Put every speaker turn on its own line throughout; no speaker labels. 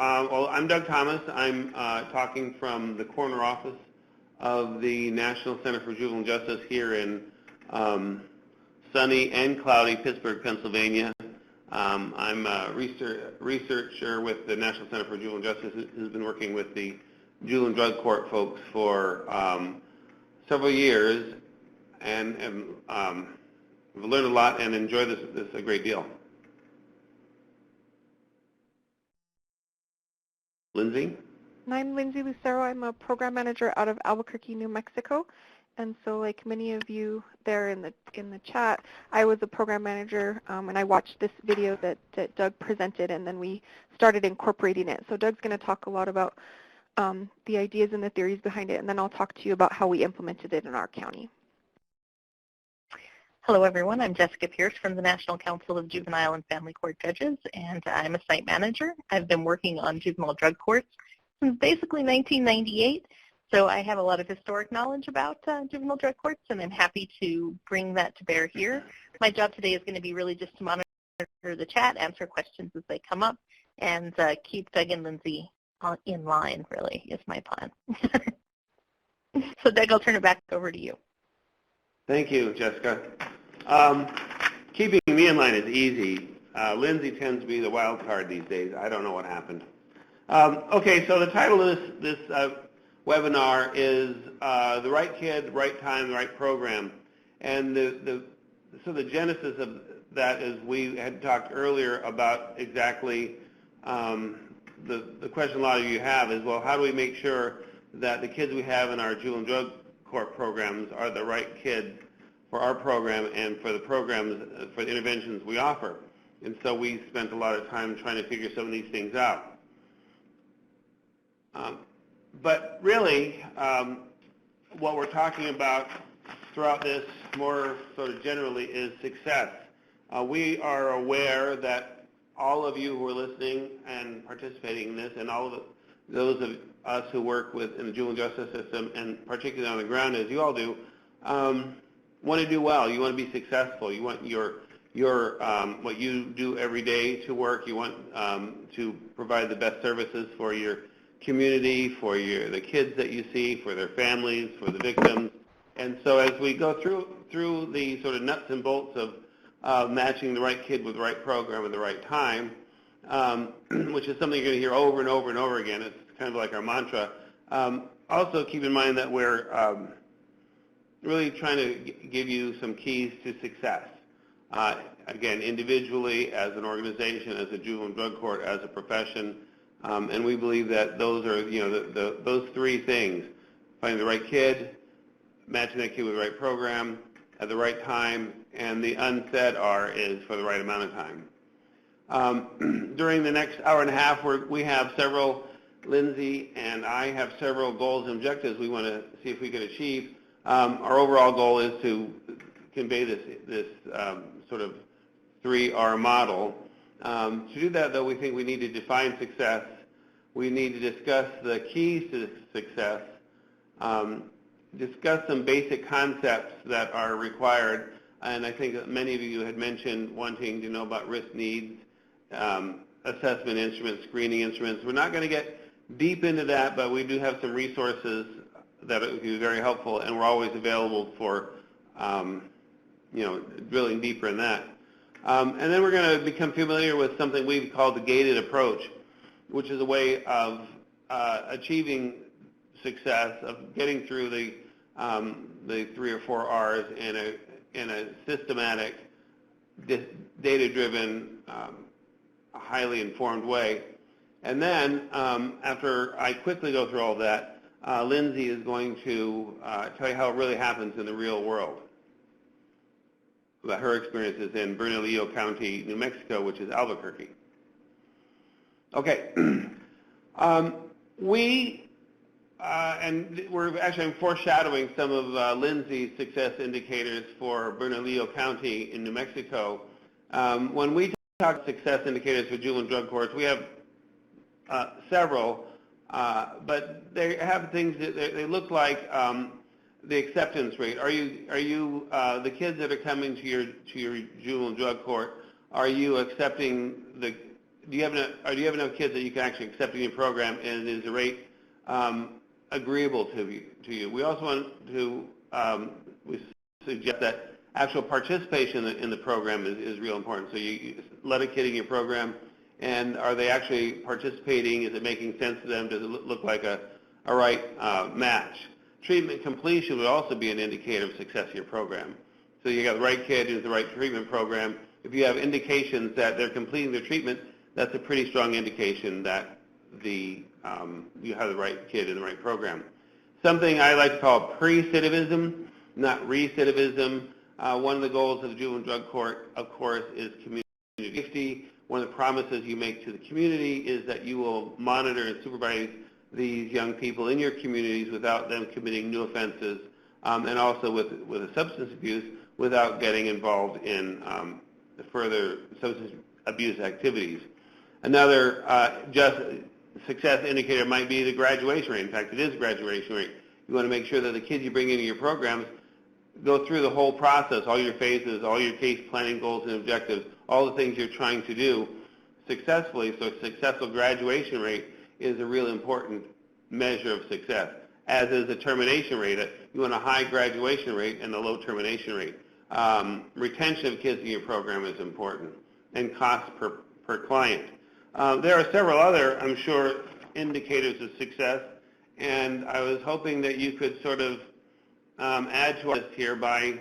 Well, I'm Doug Thomas. I'm talking from the corner office of the National Center for Juvenile Justice here in sunny and cloudy Pittsburgh, Pennsylvania. I'm a researcher with the National Center for Juvenile Justice who's been working with the juvenile drug court folks for several years, and we've learned a lot and enjoyed this a great deal. Lindsay?
I'm Lindsay Lucero. I'm a program manager out of Albuquerque, New Mexico. And so like many of you there in the chat, I was a program manager and I watched this video that Doug presented, and then we started incorporating it. So Doug's going to talk a lot about the ideas and the theories behind it, and then I'll talk to you about how we implemented it in our county.
Hello everyone, I'm Jessica Pierce from the National Council of Juvenile and Family Court Judges, and I'm a site manager. I've been working on juvenile drug courts since basically 1998, so I have a lot of historic knowledge about juvenile drug courts, and I'm happy to bring that to bear here. My job today is going to be really just to monitor the chat, answer questions as they come up, and keep Doug and Lindsay in line, really, is my plan. So Doug, I'll turn it back over to you.
Thank you, Jessica. Keeping me in line is easy. Lindsay tends to be the wild card these days. I don't know what happened. Okay, so the title of this webinar is The Right Kid, the Right Time, the Right Program. And so the genesis of that is we had talked earlier about exactly the question a lot of you have is, well, how do we make sure that the kids we have in our juvenile drug court programs are the right kids for our program and for the programs, for the interventions we offer. And so we spent a lot of time trying to figure some of these things out. But really, what we're talking about throughout this more sort of generally is success. We are aware that all of you who are listening and participating in this, and all of those of us who work in the juvenile justice system, and particularly on the ground, as you all do, want to do well. You want to be successful. You want your what you do every day to work. You want to provide the best services for your community, for the kids that you see, for their families, for the victims. And so as we go through the sort of nuts and bolts of matching the right kid with the right program at the right time, which is something you're going to hear over and over and over again. It's kind of like our mantra. Also keep in mind that we're really trying to give you some keys to success. Again, individually, as an organization, as a juvenile drug court, as a profession, and we believe that those are, those three things: finding the right kid, matching that kid with the right program at the right time, and the unsaid R is for the right amount of time. During the next hour and a half, we have several, Lindsay and I have several goals and objectives we want to see if we can achieve. Our overall goal is to convey this sort of 3R model. To do that, though, we think we need to define success. We need to discuss the keys to success, discuss some basic concepts that are required, and I think that many of you had mentioned wanting to know about risk needs, assessment instruments, screening instruments. We're not going to get deep into that, but we do have some resources that would be very helpful, and we're always available for drilling deeper in that. And then we're going to become familiar with something we've called the gated approach, which is a way of achieving success, of getting through the 3 or 4 R's in a systematic, data-driven, highly informed way. And then after I quickly go through all that, Lindsay is going to tell you how it really happens in the real world, about her experiences in Bernalillo County, New Mexico, which is Albuquerque. Okay. And I'm foreshadowing some of Lindsay's success indicators for Bernalillo County in New Mexico. When we talk success indicators for juvenile drug courts, we have several, but they have things that they look like the acceptance rate. Are you the kids that are coming to your juvenile drug court? Are you accepting do you have enough kids that you can actually accept in your program, and is the rate agreeable to you? We also want to we suggest that actual participation in the program is real important. So you let a kid in your program, and are they actually participating? Is it making sense to them? Does it look like a right match? Treatment completion would also be an indicator of success of your program. So you got the right kid in the right treatment program. If you have indications that they're completing their treatment, that's a pretty strong indication that you have the right kid in the right program. Something I like to call pre-recidivism, not recidivism. One of the goals of the juvenile drug court, of course, is community safety. One of the promises you make to the community is that you will monitor and supervise these young people in your communities without them committing new offenses, and also with a substance abuse without getting involved in the further substance abuse activities. Another just success indicator might be the graduation rate. In fact, it is a graduation rate. You want to make sure that the kids you bring into your programs go through the whole process, all your phases, all your case planning goals and objectives, all the things you're trying to do successfully. So a successful graduation rate is a really important measure of success, as is the termination rate. You want a high graduation rate and a low termination rate. Retention of kids in your program is important, and cost per client. There are several other, I'm sure, indicators of success, and I was hoping that you could sort of add to our list here by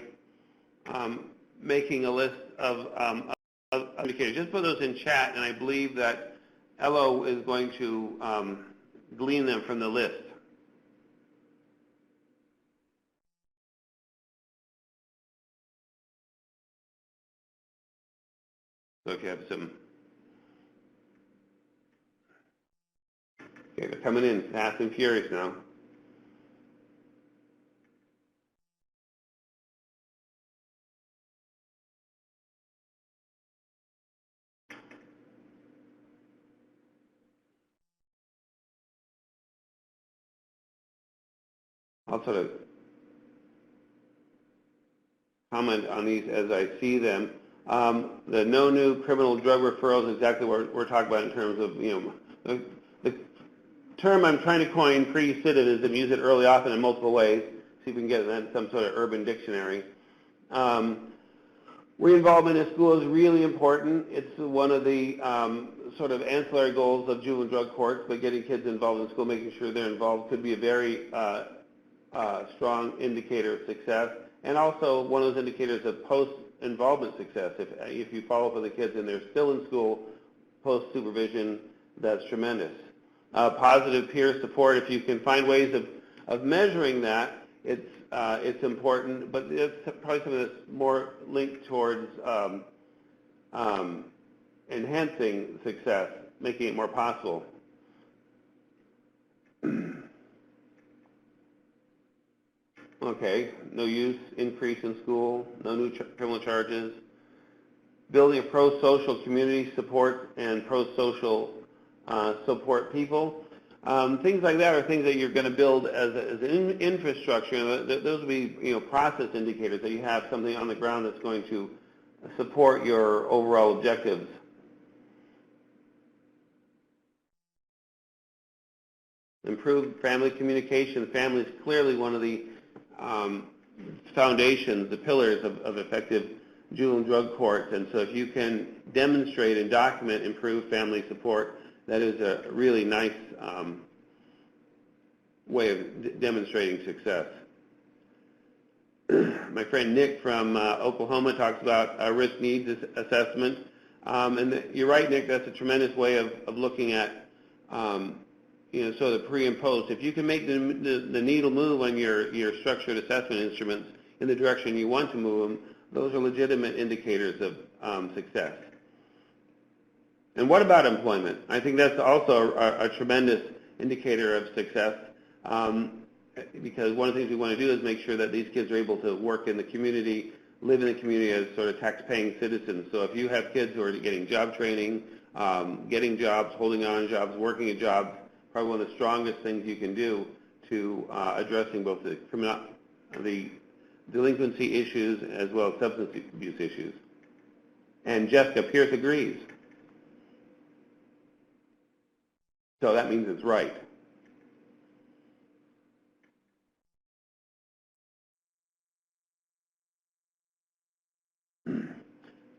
making a list of indicators. Just put those in chat, and I believe that Elo is going to glean them from the list. So if you have some, okay, they're coming in fast and furious now. I'll sort of comment on these as I see them. The no new criminal drug referrals is exactly what we're talking about in terms of, the term I'm trying to coin, pre-recidivism, use it early, often in multiple ways. See if we can get it in some sort of urban dictionary. Re-involvement in school is really important. It's one of the sort of ancillary goals of juvenile drug courts, but getting kids involved in school, making sure they're involved, could be a very strong indicator of success, and also one of those indicators of post-involvement success. If you follow up with the kids and they're still in school, post-supervision, that's tremendous. Positive peer support, if you can find ways of measuring that, it's important, but it's probably something that's more linked towards enhancing success, making it more possible. Okay, no use, increase in school, no new criminal charges, building a pro-social community support and pro-social support people. Things like that are things that you're going to build as an infrastructure. Those will be process indicators that you have something on the ground that's going to support your overall objectives. Improved family communication. Family is clearly one of the foundations, the pillars of effective juvenile drug courts. And so if you can demonstrate and document improved family support, that is a really nice way of demonstrating success. My friend Nick from Oklahoma talks about risk needs assessment. And you're right, Nick, that's a tremendous way of looking at so the pre and post. If you can make the needle move on your structured assessment instruments in the direction you want to move them, those are legitimate indicators of success. And what about employment? I think that's also a tremendous indicator of success, because one of the things we want to do is make sure that these kids are able to work in the community, live in the community as sort of tax-paying citizens. So if you have kids who are getting job training, getting jobs, holding on to jobs, working at jobs, probably one of the strongest things you can do to addressing both the delinquency issues as well as substance abuse issues. And Jessica Pierce agrees. So that means it's right.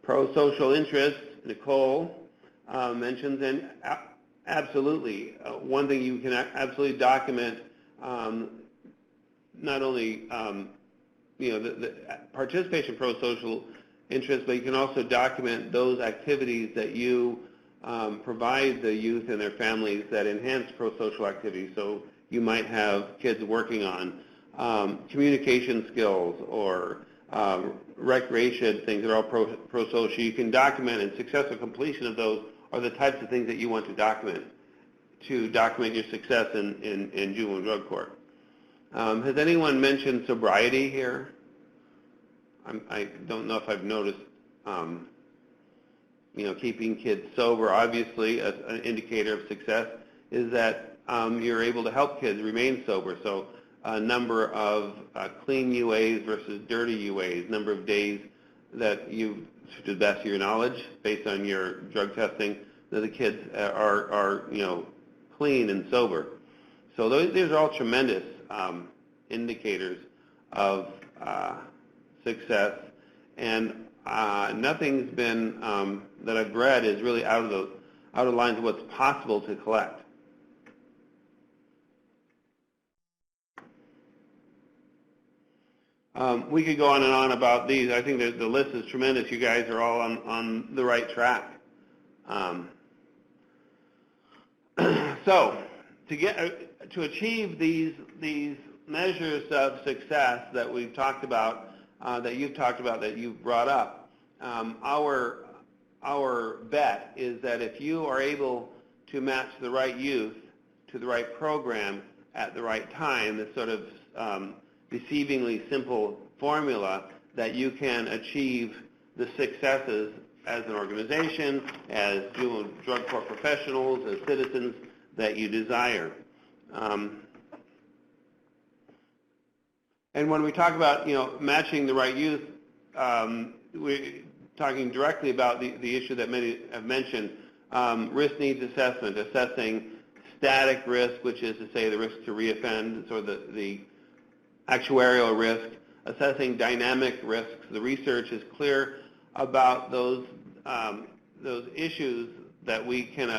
Pro-social interest, Nicole mentions, and absolutely, one thing you can absolutely document, not only the participation pro-social interest, but you can also document those activities that you provide the youth and their families that enhance pro-social activities. So you might have kids working on communication skills or recreation things that are all pro-social. You can document, and successful completion of those are the types of things that you want to document your success in juvenile drug court. Has anyone mentioned sobriety here? I don't know if I've noticed, keeping kids sober, obviously, as an indicator of success, is that you're able to help kids remain sober. So a number of clean UAs versus dirty UAs, number of days that you, to the best of your knowledge, based on your drug testing, that the kids are clean and sober. So these are all tremendous indicators of success, and nothing's been that I've read is really out of lines of what's possible to collect. We could go on and on about these. I think that the list is tremendous. You guys are all on the right track. So to achieve these measures of success that we've talked about, that you've talked about, that you've brought up, our bet is that if you are able to match the right youth to the right program at the right time, this sort of deceivingly simple formula, that you can achieve the successes as an organization, as juvenile drug court professionals, as citizens that you desire. And when we talk about matching the right youth, we're talking directly about the issue that many have mentioned, risk needs assessment, assessing static risk, which is to say the risk to reoffend, so the actuarial risk, assessing dynamic risks. The research is clear about those issues that we can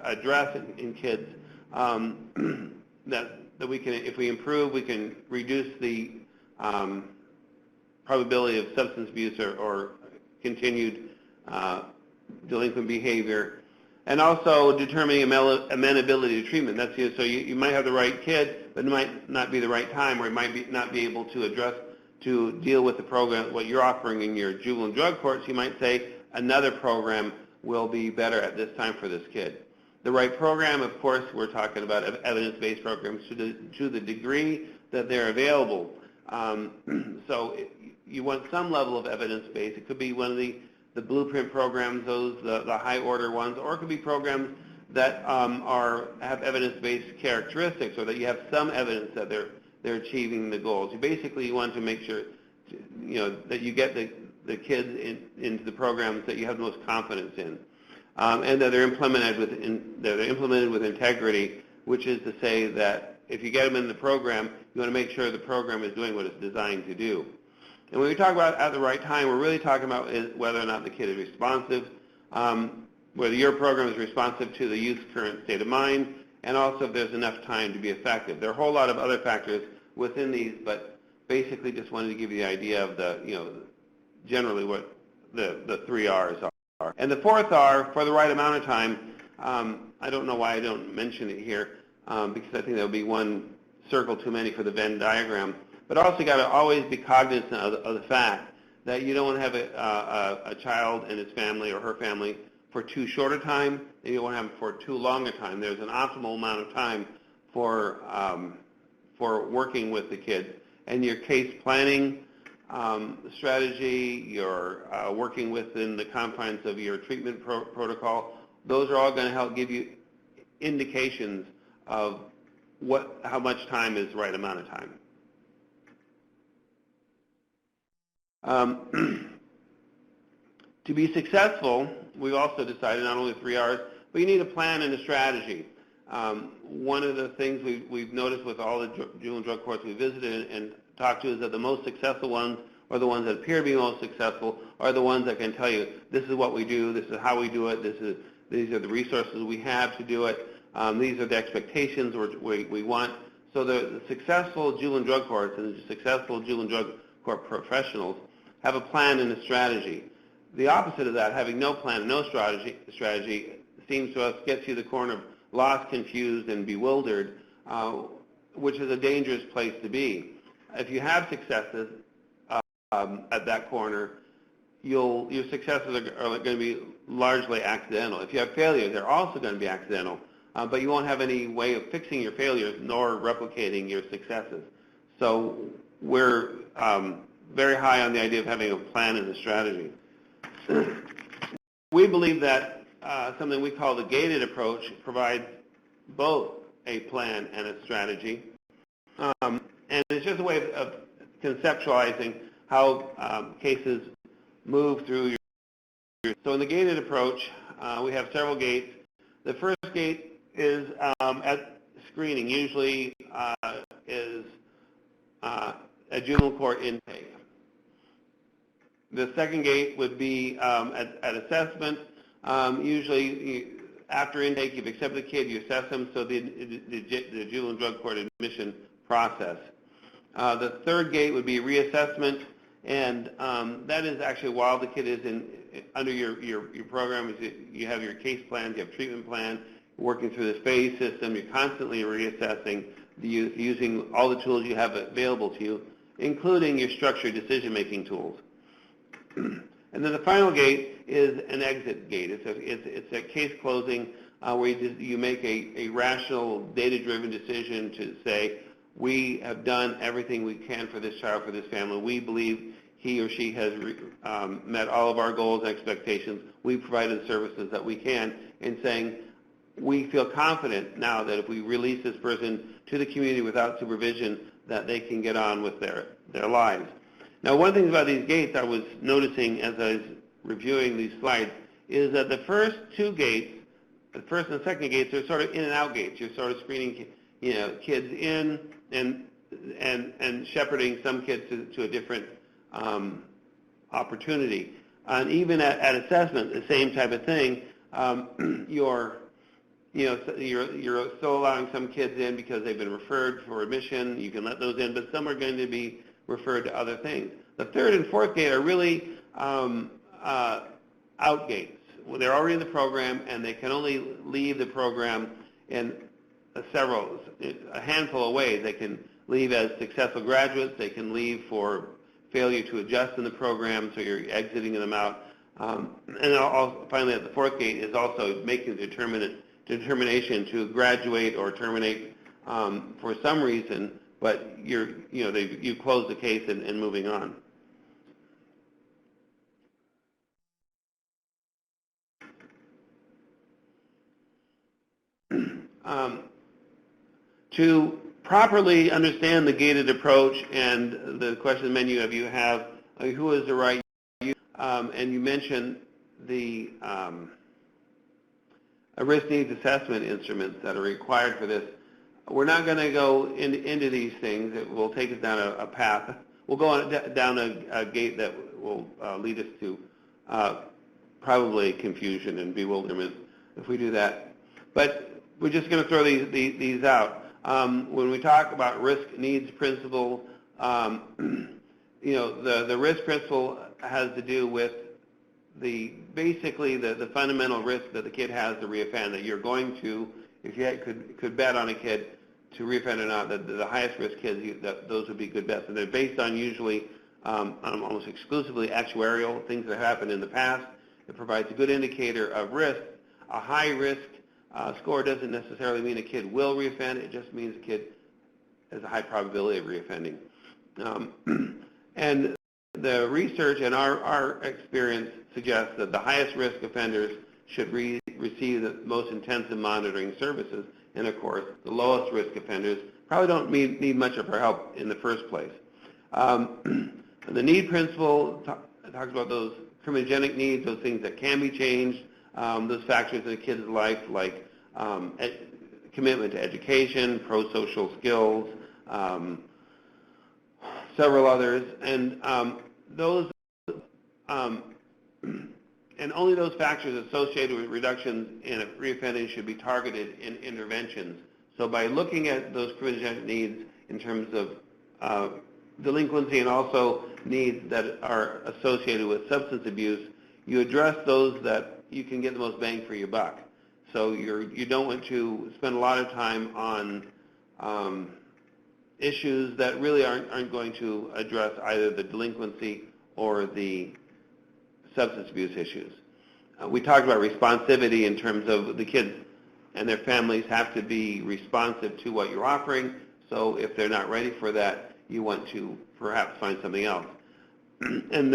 address in kids, that we can, if we improve, we can reduce the probability of substance abuse or continued delinquent behavior, and also determining amenability to treatment. That's so you might have the right kid, but it might not be the right time, or it might not be able to deal with the program, what you're offering in your juvenile drug courts. You might say another program will be better at this time for this kid. The right program, of course, we're talking about evidence-based programs to the degree that they're available. So you want some level of evidence-based. It could be one of the blueprint programs, the high-order ones, or it could be programs that have evidence-based characteristics, or that you have some evidence that they're achieving the goals. You want to make sure that you get the kids into the programs that you have the most confidence in, and that they're implemented with integrity, which is to say that if you get them in the program, you want to make sure the program is doing what it's designed to do. And when we talk about at the right time, we're really talking about whether or not the kid is responsive, whether your program is responsive to the youth's current state of mind, and also if there's enough time to be effective. There are a whole lot of other factors within these, but basically just wanted to give you the idea of generally what the 3 R's are. And the 4th R, for the right amount of time, I don't know why I don't mention it here, because I think that would be one circle too many for the Venn diagram. But also got to always be cognizant of the fact that you don't want to have a child and his family or her family for too short a time, and you don't want to have them for too long a time. There's an optimal amount of time for working with the kids. And your case planning strategy, your working within the confines of your treatment protocol, those are all going to help give you indications of how much time is the right amount of time. To be successful, we've also decided not only 3 R's, but you need a plan and a strategy. One of the things we've noticed with all the juvenile drug courts we visited and talked to is that the most successful ones, or the ones that appear to be most successful, are the ones that can tell you, this is what we do, this is how we do it, these are the resources we have to do it, these are the expectations we want. So the successful juvenile drug courts and the successful juvenile drug court professionals have a plan and a strategy. The opposite of that, having no plan and no strategy seems to us gets you to the corner of lost, confused, and bewildered, which is a dangerous place to be. If you have successes at that corner, your successes are going to be largely accidental. If you have failures, they're also going to be accidental, but you won't have any way of fixing your failures nor replicating your successes. So we're very high on the idea of having a plan and a strategy. We believe that something we call the gated approach provides both a plan and a strategy. And it's just a way of conceptualizing how cases move through your. So in the gated approach, we have several gates. The first gate is at screening, usually is a juvenile court intake. The second gate would be at assessment. Usually after intake, you've accepted the kid, you assess them, so the juvenile drug court admission process. The third gate would be reassessment, and that is actually while the kid is under your program. You have your case plans, you have treatment plans, working through the phase system. You're constantly reassessing the youth using all the tools you have available to you, including your structured decision-making tools. And then the final gate is an exit gate. It's a case closing where you make a rational, data-driven decision to say, we have done everything we can for this child, for this family. We believe he or she has met all of our goals and expectations. We've provided the services that we can, and saying, we feel confident now that if we release this person to the community without supervision, that they can get on with their lives. Now, one thing about these gates I was noticing as I was reviewing these slides is that the first two gates, the first and second gates, are sort of in and out gates. You're sort of screening, kids in and shepherding some kids to a different opportunity. And even at assessment, the same type of thing. You're still allowing some kids in because they've been referred for admission. You can let those in, but some are going to be referred to other things. The third and fourth gate are really out gates. Well, they're already in the program, and they can only leave the program in a handful of ways. They can leave as successful graduates. They can leave for failure to adjust in the program, so you're exiting them out. And also, finally, at the fourth gate is also making the determination to graduate or terminate for some reason, but you close the case and moving on. To properly understand the gated approach and the question menu of you have, who is the right youth, and you mentioned the risk needs assessment instruments that are required for this. We're not going to go into these things. It will take us down a path. We'll go down a gate that will lead us to probably confusion and bewilderment if we do that. But we're just going to throw these out. When we talk about risk needs principle, the risk principle has to do with basically the fundamental risk that the kid has to reoffend, that you're going to, if you could bet on a kid to reoffend or not, that the highest risk kids, those would be good bets. And they're based on usually almost exclusively actuarial things that happened in the past. It provides a good indicator of risk. A high risk score doesn't necessarily mean a kid will reoffend. It just means a kid has a high probability of reoffending. And the research and our experience suggests that the highest risk offenders should receive the most intensive monitoring services. And of course, the lowest risk offenders probably don't need much of our help in the first place. The need principle talks about those criminogenic needs, those things that can be changed, those factors in a kid's life, like commitment to education, pro-social skills, several others, and those and only those factors associated with reductions in reoffending should be targeted in interventions. So by looking at those prevention needs in terms of delinquency and also needs that are associated with substance abuse, you address those that you can get the most bang for your buck. So you don't want to spend a lot of time on issues that really aren't going to address either the delinquency or the substance abuse issues. We talked about responsivity in terms of the kids and their families have to be responsive to what you're offering. So if they're not ready for that, you want to perhaps find something else. And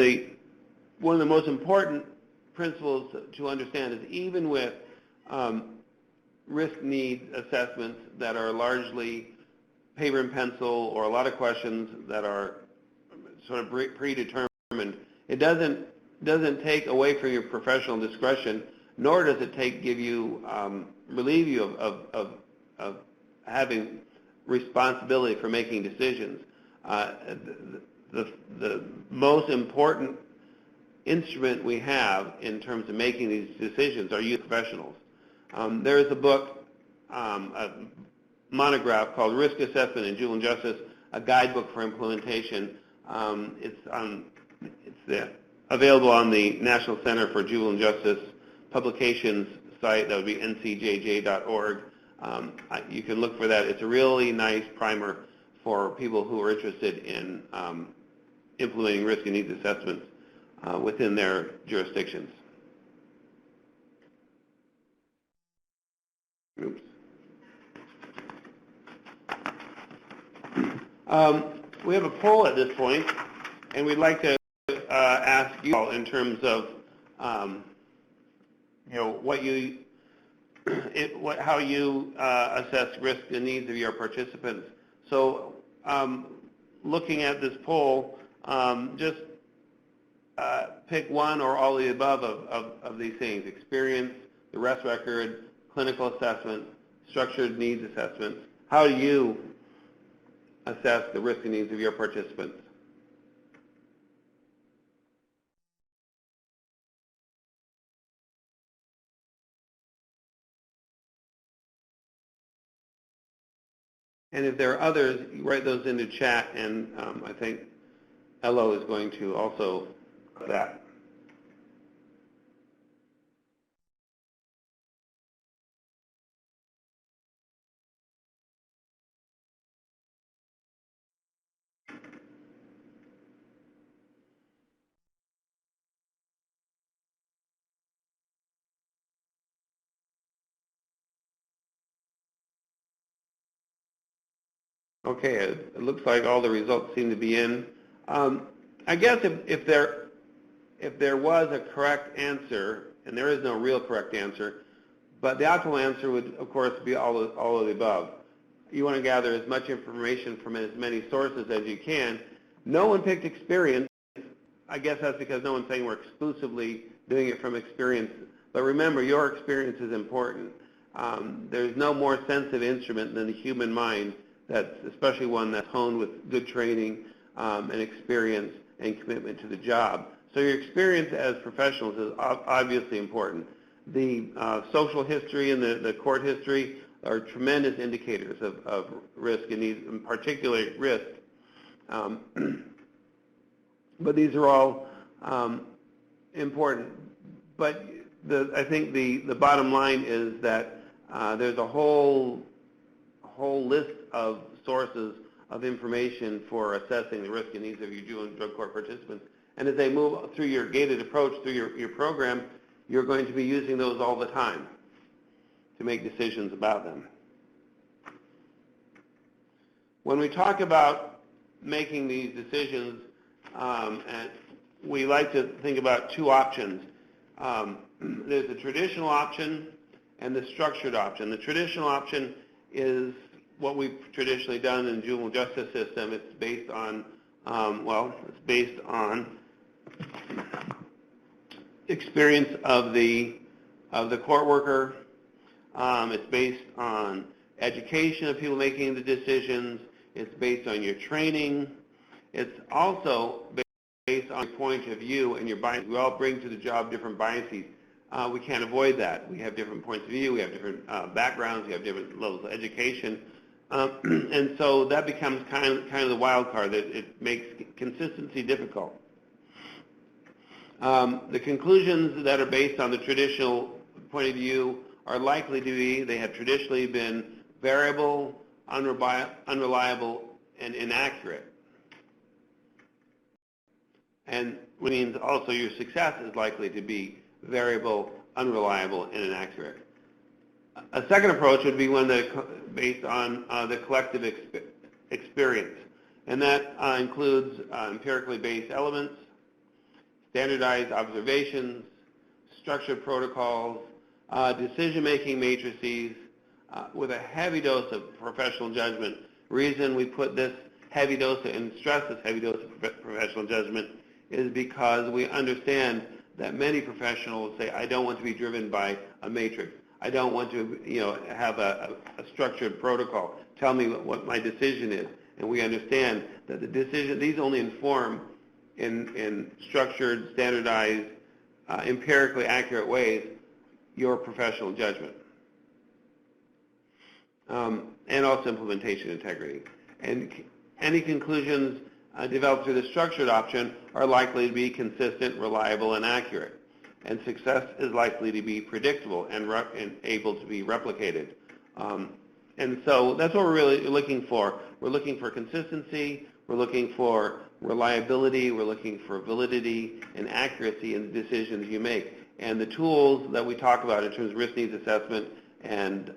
one of the most important principles to understand is even with risk need assessments that are largely paper and pencil or a lot of questions that are sort of predetermined, it doesn't take away from your professional discretion, nor does it relieve you of having responsibility for making decisions. The most important instrument we have in terms of making these decisions are youth professionals. There is a book, a monograph called Risk Assessment in Juvenile Justice, a guidebook for implementation. It's available on the National Center for Juvenile Justice Publications site. That would be ncjj.org. You can look for that. It's a really nice primer for people who are interested in implementing risk and needs assessments within their jurisdictions. Oops. We have a poll at this point, and we'd like to ask you all in terms of how you assess risk and needs of your participants. So looking at this poll, just pick one or all of the above of these things: experience, the rest record, clinical assessment, structured needs assessments. How do you assess the risk and needs of your participants? And if there are others, you write those into chat, and I think Elo is going to also do that. Okay, it looks like all the results seem to be in. I guess if there was a correct answer, and there is no real correct answer, but the optimal answer would, of course, be all of the above. You want to gather as much information from as many sources as you can. No one picked experience. I guess that's because no one's saying we're exclusively doing it from experience. But remember, your experience is important. There's no more sensitive instrument than the human mind, especially one that's honed with good training and experience and commitment to the job. So your experience as professionals is obviously important. The social history and the court history are tremendous indicators of risk, and these, in particular risk. But these are all important. But I think the bottom line is that there's a whole list of sources of information for assessing the risk and needs of your juvenile drug court participants. And as they move through your gated approach, through your program, you're going to be using those all the time to make decisions about them. When we talk about making these decisions, and we like to think about two options. There's the traditional option and the structured option. The traditional option is what we've traditionally done in the juvenile justice system. It's based on, experience of the court worker. It's based on education of people making the decisions. It's based on your training. It's also based on your point of view and your bias. We all bring to the job different biases. We can't avoid that. We have different points of view. We have different backgrounds. We have different levels of education. And so that becomes kind of the wild card that it makes consistency difficult. The conclusions that are based on the traditional point of view are likely to be, they have traditionally been variable, unreliable, and inaccurate. And which means also your success is likely to be variable, unreliable, and inaccurate. A second approach would be one that based on the collective experience, and that includes empirically based elements, standardized observations, structured protocols, decision-making matrices, with a heavy dose of professional judgment. The reason we put this heavy dose and stress this heavy dose of professional judgment is because we understand that many professionals say, I don't want to be driven by a matrix. I don't want to, have a structured protocol. Tell me what my decision is. And we understand that the decision, these only inform in structured, standardized, empirically accurate ways your professional judgment. And also implementation integrity. And any conclusions developed through the structured option are likely to be consistent, reliable, and accurate. And success is likely to be predictable and able to be replicated. And so that's what we're really looking for. We're looking for consistency, we're looking for reliability, we're looking for validity and accuracy in the decisions you make. And the tools that we talk about in terms of risk needs assessment and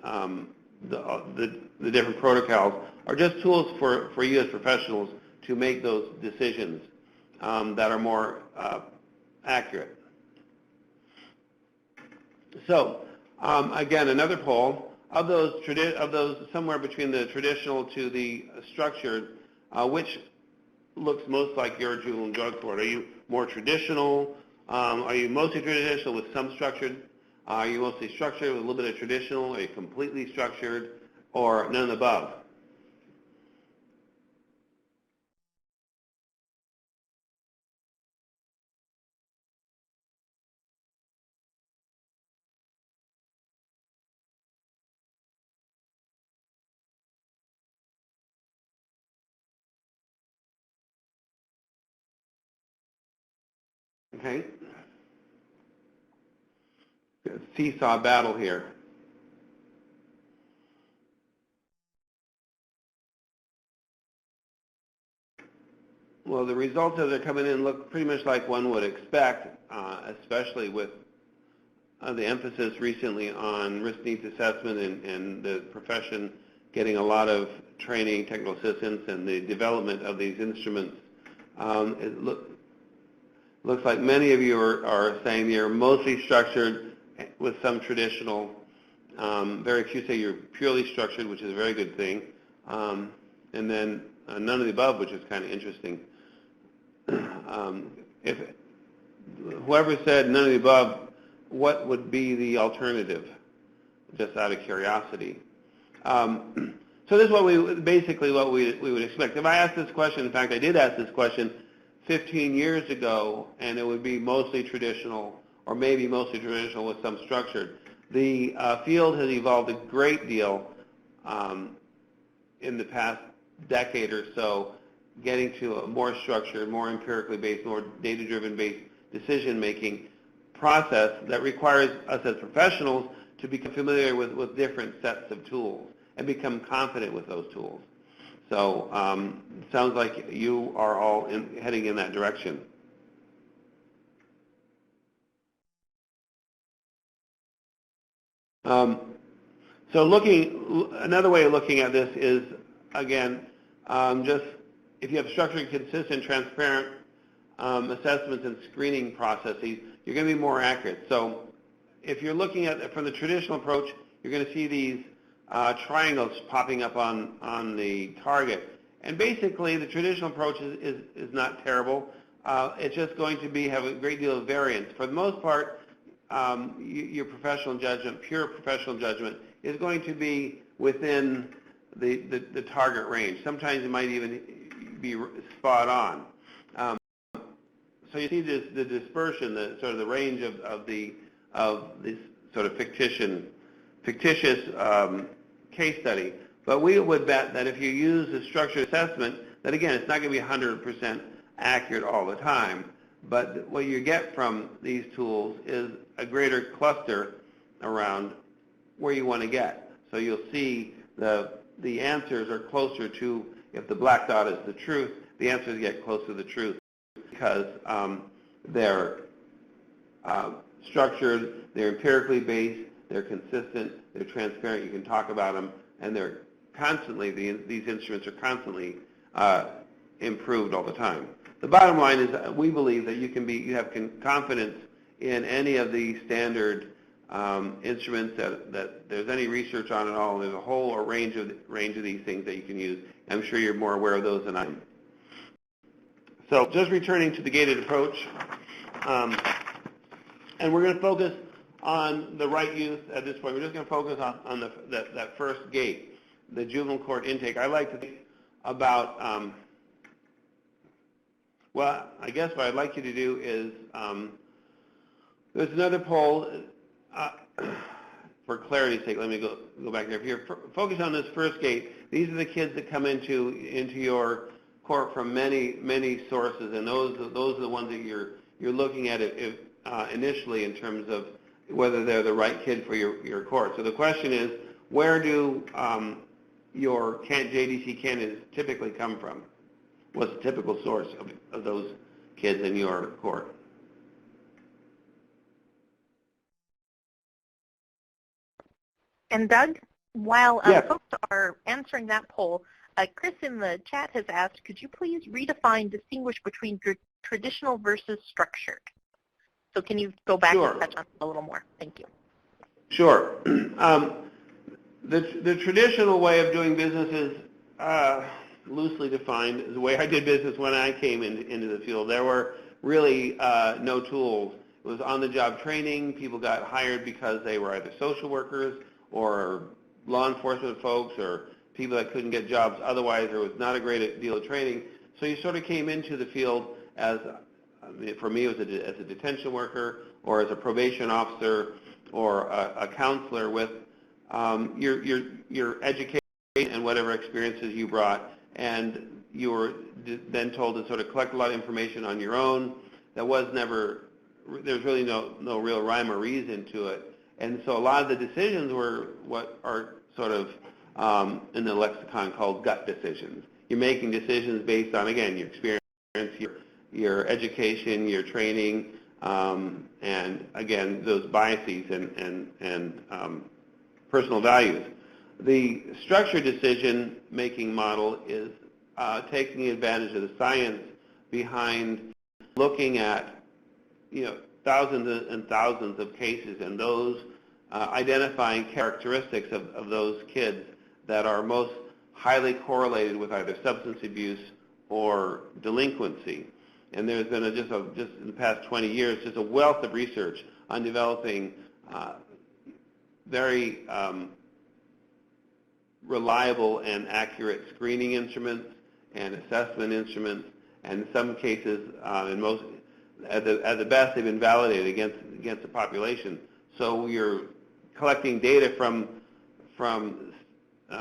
the different protocols are just tools for you as professionals to make those decisions that are more accurate. So, again, another poll, of those somewhere between the traditional to the structured, which looks most like your juvenile drug court? Are you more traditional? Are you mostly traditional with some structured? Are you mostly structured with a little bit of traditional? Are you completely structured? Or none of the above? Okay. Seesaw battle here. Well, the results as they're coming in look pretty much like one would expect, especially with the emphasis recently on risk needs assessment and the profession getting a lot of training, technical assistance, and the development of these instruments. It looks like many of you are saying you're mostly structured with some traditional. Very few say you're purely structured, which is a very good thing. And then none of the above, which is kind of interesting. If whoever said none of the above, what would be the alternative? Just out of curiosity. So this is what we would expect. If I asked this question, in fact, I did ask this question 15 years ago, and it would be mostly traditional, or maybe mostly traditional with some structured. The field has evolved a great deal in the past decade or so, getting to a more structured, more empirically based, more data-driven based decision-making process that requires us as professionals to become familiar with different sets of tools and become confident with those tools. So it sounds like you are all heading in that direction. So another way of looking at this is, again, just if you have structured, consistent, transparent assessments and screening processes, you're going to be more accurate. So if you're looking at it from the traditional approach, you're going to see these triangles popping up on the target. And basically, the traditional approach is not terrible. It's just going to have a great deal of variance. For the most part, your professional judgment, pure professional judgment, is going to be within the target range. Sometimes it might even be spot on. So you see the dispersion, the sort of the range of this sort of fictitious case study. But we would bet that if you use a structured assessment, that again, it's not going to be 100% accurate all the time. But what you get from these tools is a greater cluster around where you want to get. So you'll see the answers are closer to, if the black dot is the truth, the answers get closer to the truth because they're structured, they're empirically based, they're consistent, they're transparent, you can talk about them, and they're constantly, these instruments are constantly improved all the time. The bottom line is we believe that you have confidence in any of the standard instruments that there's any research on at all. There's a whole range of these things that you can use. I'm sure you're more aware of those than I am. So just returning to the gated approach, and we're going to focus on the right use at this point. We're just going to focus on that first gate, the juvenile court intake. I like to think about, well, I guess what I'd like you to do is, there's another poll. For clarity's sake, let me go back there. If you're focused on this first gate, these are the kids that come into your court from many sources, and those are the ones that you're looking at initially in terms of whether they're the right kid for your court. So the question is, where do your JDC candidates typically come from? What's the typical source of those kids in your court?
And Doug, while
Yes.
folks are answering that poll, Chris in the chat has asked, could you please distinguish between traditional versus structured? So can you go back
Sure.
and touch on it a little more? Thank you.
Sure. The traditional way of doing business is loosely defined is the way I did business when I came into the field. There were really no tools. It was on-the-job training. People got hired because they were either social workers or law enforcement folks or people that couldn't get jobs otherwise. There was not a great deal of training. So you sort of came into the field as, for me, it was as a detention worker or as a probation officer or a counselor with your education and whatever experiences you brought. And you were then told to sort of collect a lot of information on your own. There was really no real rhyme or reason to it. And so a lot of the decisions were what are sort of in the lexicon called gut decisions. You're making decisions based on, again, your experience, your education, your training, and again, those biases and personal values. The structured decision-making model is taking advantage of the science behind looking at, thousands and thousands of cases and those identifying characteristics of those kids that are most highly correlated with either substance abuse or delinquency. And there's been just in the past 20 years, just a wealth of research on developing very reliable and accurate screening instruments and assessment instruments, and in some cases, at the best, they've been validated against the population. So you're collecting data from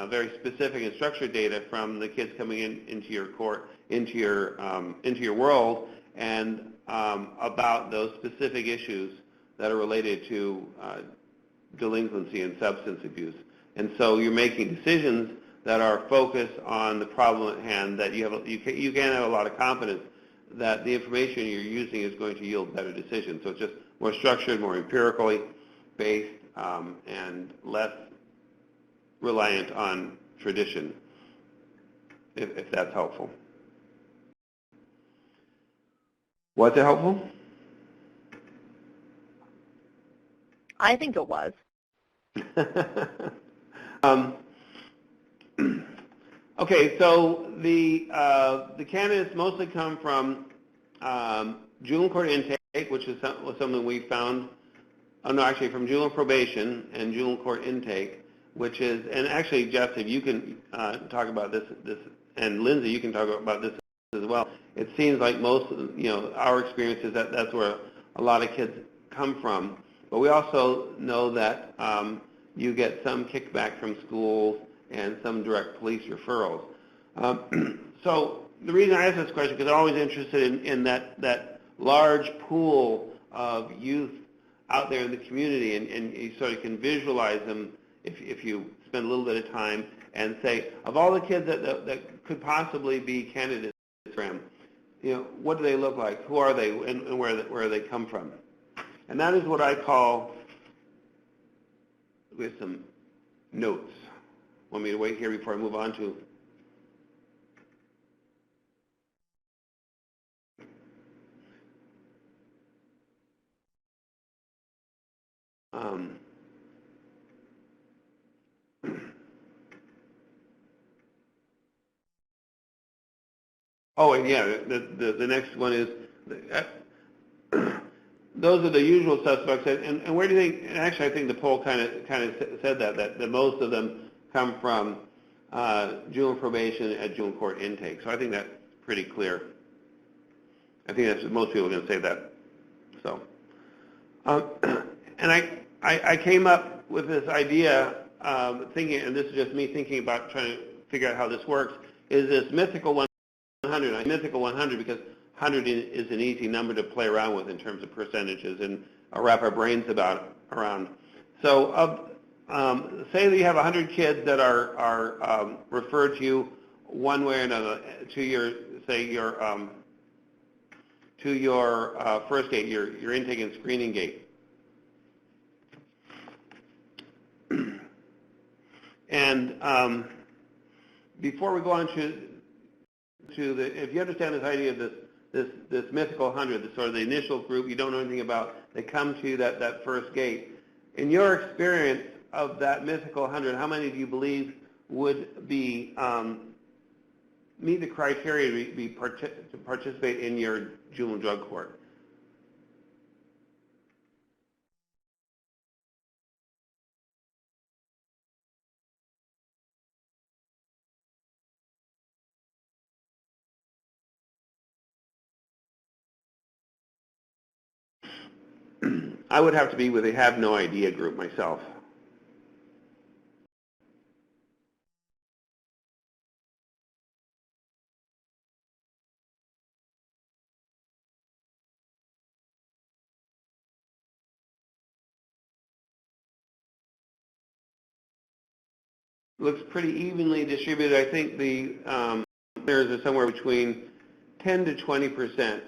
very specific and structured data from the kids coming into your court, into your world, and about those specific issues that are related to delinquency and substance abuse. And so you're making decisions that are focused on the problem at hand. That you can have a lot of confidence that the information you're using is going to yield better decisions. So it's just more structured, more empirically based, and less reliant on tradition, if that's helpful. Was it helpful?
I think it was.
Okay, so the candidates mostly come from juvenile court intake, which was something we found. Oh no, actually from juvenile probation and juvenile court intake. which is, and actually, Jeff, if you can talk about this, and Lindsay, you can talk about this as well. It seems like most, our experience is that that's where a lot of kids come from. But we also know that you get some kickback from schools and some direct police referrals. So the reason I ask this question, because I'm always interested in that large pool of youth out there in the community, and you sort of can visualize them if you spend a little bit of time and say, of all the kids that could possibly be candidates for him, what do they look like? Who are they, and where they come from? And that is what I call, with some notes. Want me to wait here before I move on to? Oh, and yeah, the next one is, those are the usual suspects, and where do you think, and actually I think the poll kind of said that most of them come from juvenile probation at juvenile court intake. So I think that's pretty clear. I think that's, most people are going to say that. So, and I came up with this idea, thinking, and this is just me thinking about trying to figure out how this works, is this mythical 100. Mythical 100 because 100 is an easy number to play around with in terms of percentages and wrap our brains around. So say that you have 100 kids that are referred to you one way or another to your first gate, your intake and screening gate. And before we go on to if you understand this idea of this mythical 100, the sort of the initial group you don't know anything about, they come to that first gate. In your experience of that mythical 100, how many do you believe would be meet the criteria to participate in your juvenile drug court? I would have to be with a have no idea group myself. Looks pretty evenly distributed. I think the there's somewhere between 10 to 20%,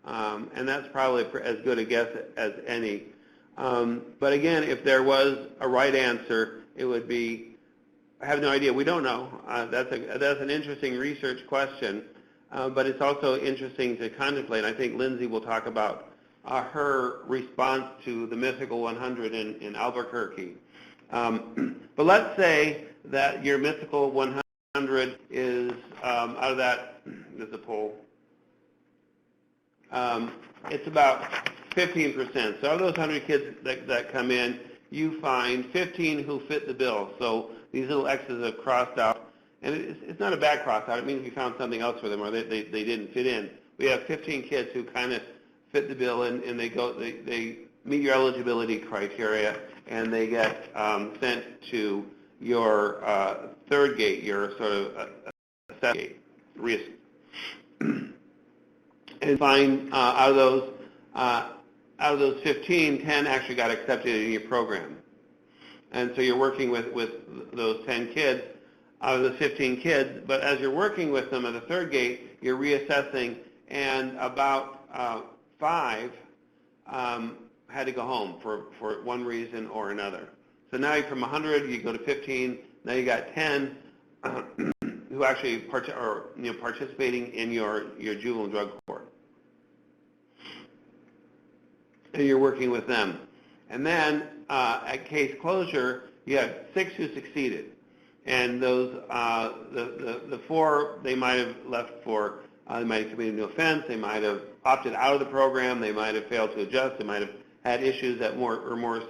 and that's probably as good a guess as any. But again, if there was a right answer, it would be, I have no idea. We don't know. That's an interesting research question, but it's also interesting to contemplate. I think Lindsay will talk about her response to the mythical 100 in Albuquerque. But let's say that your mythical 100 is out of that. There's a poll. It's about 15%. So of those 100 kids that come in, you find 15 who fit the bill. So these little X's are crossed out. And it's not a bad cross out. It means we found something else for them or they didn't fit in. We have 15 kids who kind of fit the bill and they meet your eligibility criteria and they get sent to your third gate, your sort of set gate. And find out of those 15, 10 actually got accepted in your program. And so you're working with those 10 kids out of the 15 kids, but as you're working with them at the third gate, you're reassessing, and about 5 had to go home for one reason or another. So now you're from 100, you go to 15, now you got 10 who actually participating in your juvenile drug court. And you're working with them. And then at case closure, you have 6 who succeeded. And those, the 4, they might have left for, they might have committed an offense, they might have opted out of the program, they might have failed to adjust, they might have had issues that were more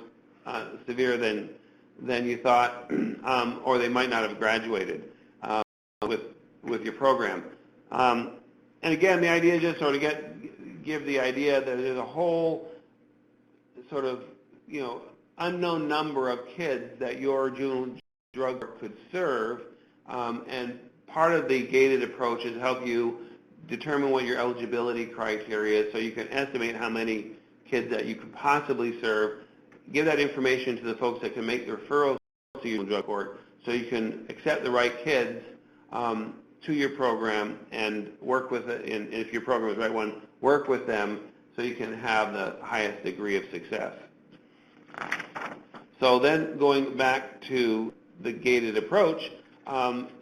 severe than than you thought, or they might not have graduated with your program. And again, the idea is just sort of give the idea that there's a whole sort of, unknown number of kids that your juvenile drug court could serve, and part of the gated approach is help you determine what your eligibility criteria is so you can estimate how many kids that you could possibly serve, give that information to the folks that can make the referrals to your drug court so you can accept the right kids to your program and work with it, and if your program is the right one, work with them so you can have the highest degree of success. So then going back to the gated approach,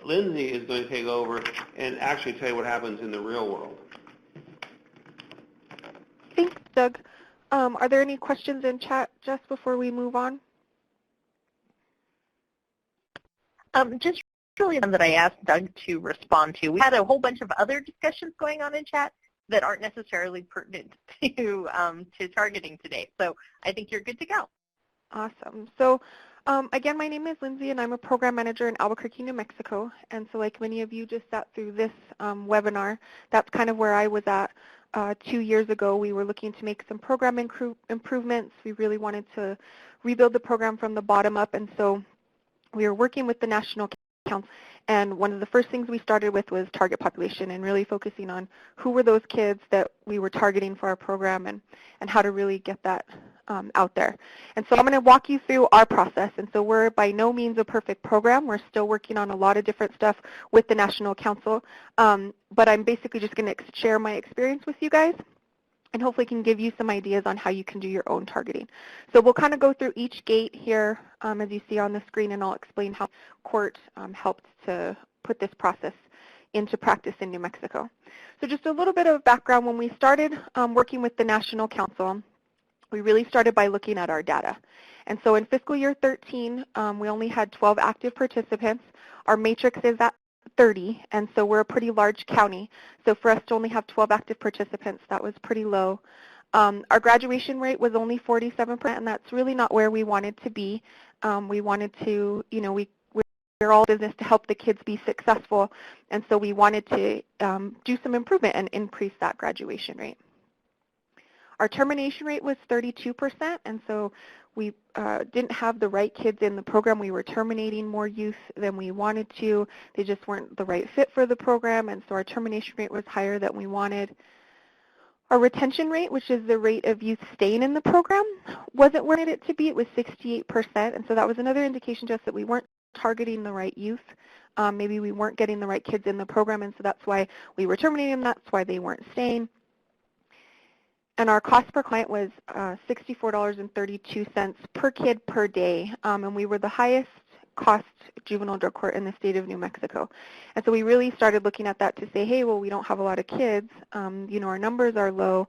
Lindsay is going to take over and actually tell you what happens in the real world.
Thanks, Doug. Are there any questions in chat just before we move on?
Just really one that I asked Doug to respond to. We had a whole bunch of other discussions going on in chat that aren't necessarily pertinent to targeting today. So I think you're good to go.
Awesome. So again, my name is Lindsay, and I'm a program manager in Albuquerque, New Mexico. And so like many of you just sat through this webinar, that's kind of where I was at 2 years ago. We were looking to make some program improvements. We really wanted to rebuild the program from the bottom up. And so we were working with the National Council. And one of the first things we started with was target population and really focusing on who were those kids that we were targeting for our program and how to really get that out there. And so I'm going to walk you through our process. And so we're by no means a perfect program. We're still working on a lot of different stuff with the National Council. But I'm basically just going to share my experience with you guys and hopefully can give you some ideas on how you can do your own targeting. So we'll kind of go through each gate here as you see on the screen, and I'll explain how court helped to put this process into practice in New Mexico. So just a little bit of background. When we started working with the National Council, we really started by looking at our data. And so in fiscal year 13, we only had 12 active participants. Our matrix is at 30, and so we're a pretty large county. So for us to only have 12 active participants, that was pretty low. Our graduation rate was only 47%, and that's really not where we wanted to be. We wanted to, we're all business to help the kids be successful, and so we wanted to do some improvement and increase that graduation rate. Our termination rate was 32%, and so we didn't have the right kids in the program. We were terminating more youth than we wanted to. They just weren't the right fit for the program, and so our termination rate was higher than we wanted. Our retention rate, which is the rate of youth staying in the program, wasn't where we wanted it to be. It was 68%, and so that was another indication to us that we weren't targeting the right youth. Maybe we weren't getting the right kids in the program, and so that's why we were terminating them. That's why they weren't staying. And our cost per client was $64.32 per kid per day, and we were the highest cost juvenile drug court in the state of New Mexico. And so we really started looking at that to say, hey, well, we don't have a lot of kids. Our numbers are low.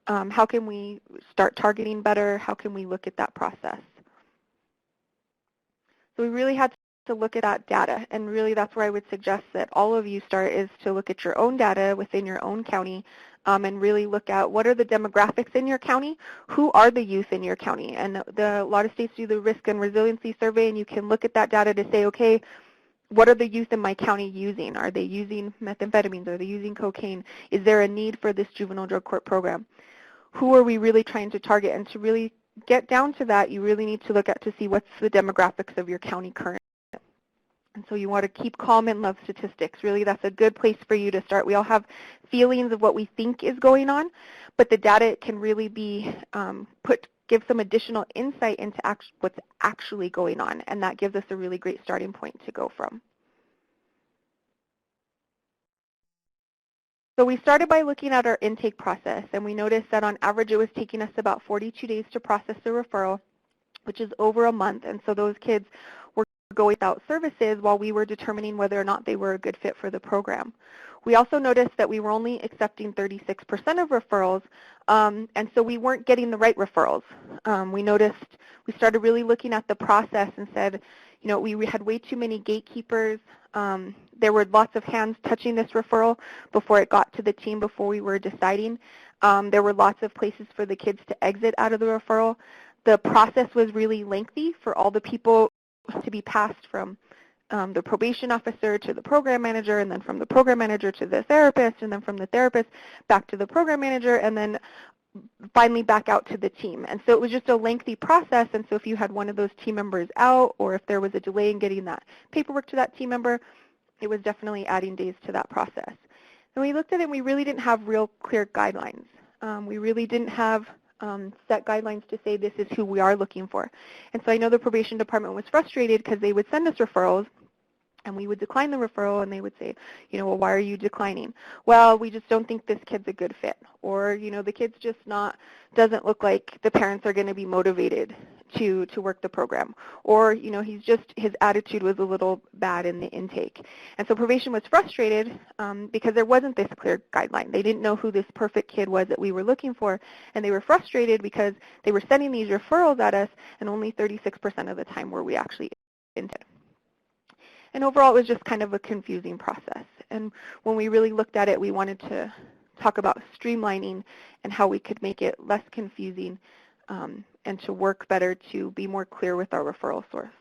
How can we start targeting better? How can we look at that process? So we really had to look at that data, and really that's where I would suggest that all of you start, is to look at your own data within your own county, and really look at what are the demographics in your county, who are the youth in your county. And a lot of states do the risk and resiliency survey, and you can look at that data to say, okay, what are the youth in my county using? Are they using methamphetamines? Are they using cocaine? Is there a need for this juvenile drug court program? Who are we really trying to target? And to really get down to that, you really need to look at to see what's the demographics of your county currently. And so you want to keep calm and love statistics. Really, that's a good place for you to start. We all have feelings of what we think is going on, but the data can really be give some additional insight into what's actually going on, and that gives us a really great starting point to go from. So we started by looking at our intake process, and we noticed that on average it was taking us about 42 days to process the referral, which is over a month, and so those kids were going without services while we were determining whether or not they were a good fit for the program. We also noticed that we were only accepting 36% of referrals, and so we weren't getting the right referrals. We started really looking at the process and said, we had way too many gatekeepers. There were lots of hands touching this referral before it got to the team, before we were deciding. There were lots of places for the kids to exit out of the referral. The process was really lengthy for all the people to be passed from the probation officer to the program manager, and then from the program manager to the therapist, and then from the therapist back to the program manager, and then finally back out to the team. And so it was just a lengthy process, and so if you had one of those team members out, or if there was a delay in getting that paperwork to that team member, it was definitely adding days to that process. And we looked at it and we really didn't have real clear guidelines. We really didn't have set guidelines to say this is who we are looking for. And so I know the probation department was frustrated because they would send us referrals and we would decline the referral, and they would say, well, why are you declining? Well, we just don't think this kid's a good fit. Or, the kid's just doesn't look like the parents are going to be motivated to work the program. Or, his attitude was a little bad in the intake. And so probation was frustrated because there wasn't this clear guideline. They didn't know who this perfect kid was that we were looking for, and they were frustrated because they were sending these referrals at us, and only 36% of the time were we actually intake. And overall, it was just kind of a confusing process. And when we really looked at it, we wanted to talk about streamlining and how we could make it less confusing and to work better to be more clear with our referral source.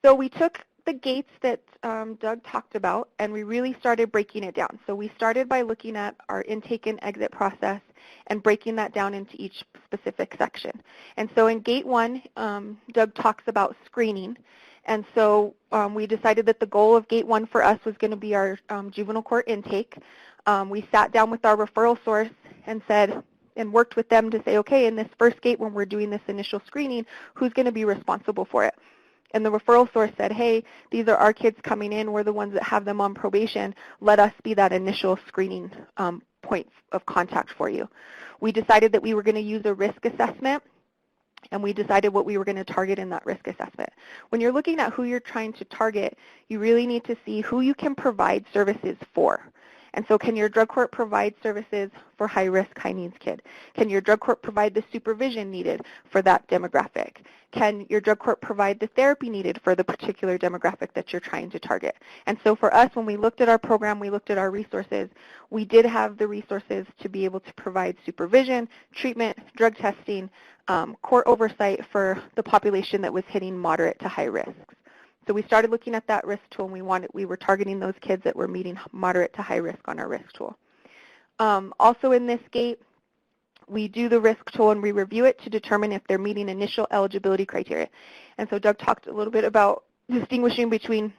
So we took the gates that Doug talked about, and we really started breaking it down. So we started by looking at our intake and exit process and breaking that down into each specific section. And so in Gate 1, Doug talks about screening. And so we decided that the goal of Gate 1 for us was going to be our juvenile court intake. We sat down with our referral source and said, and worked with them to say, okay, in this first gate when we're doing this initial screening, who's going to be responsible for it? And the referral source said, hey, these are our kids coming in. We're the ones that have them on probation. Let us be that initial screening point of contact for you. We decided that we were going to use a risk assessment, and we decided what we were going to target in that risk assessment. When you're looking at who you're trying to target, you really need to see who you can provide services for. And so can your drug court provide services for high-risk, high-needs kid? Can your drug court provide the supervision needed for that demographic? Can your drug court provide the therapy needed for the particular demographic that you're trying to target? And so for us, when we looked at our program, we looked at our resources, we did have the resources to be able to provide supervision, treatment, drug testing, court oversight for the population that was hitting moderate to high risks. So we started looking at that risk tool, and we were targeting those kids that were meeting moderate to high risk on our risk tool. Also in this gate, we do the risk tool and we review it to determine if they're meeting initial eligibility criteria. And so Doug talked a little bit about distinguishing between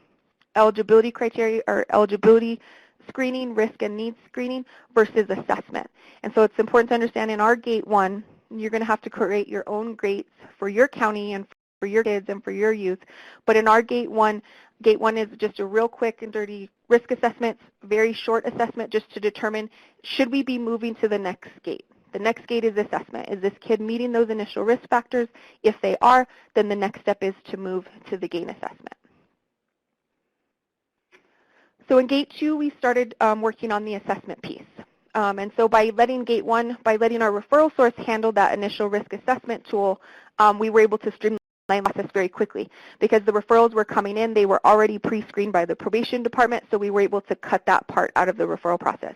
eligibility criteria or eligibility screening, risk and needs screening versus assessment. And so it's important to understand in our Gate 1, you're going to have to create your own gates for your county and for your kids and for your youth. But in our Gate 1 is just a real quick and dirty risk assessment, very short assessment just to determine should we be moving to the next gate. The next gate is assessment. Is this kid meeting those initial risk factors? If they are, then the next step is to move to the gain assessment. So in Gate 2, we started working on the assessment piece. And so by letting Gate 1, by letting our referral source handle that initial risk assessment tool, we were able to streamline the process very quickly because the referrals were coming in. They were already pre-screened by the probation department, so we were able to cut that part out of the referral process.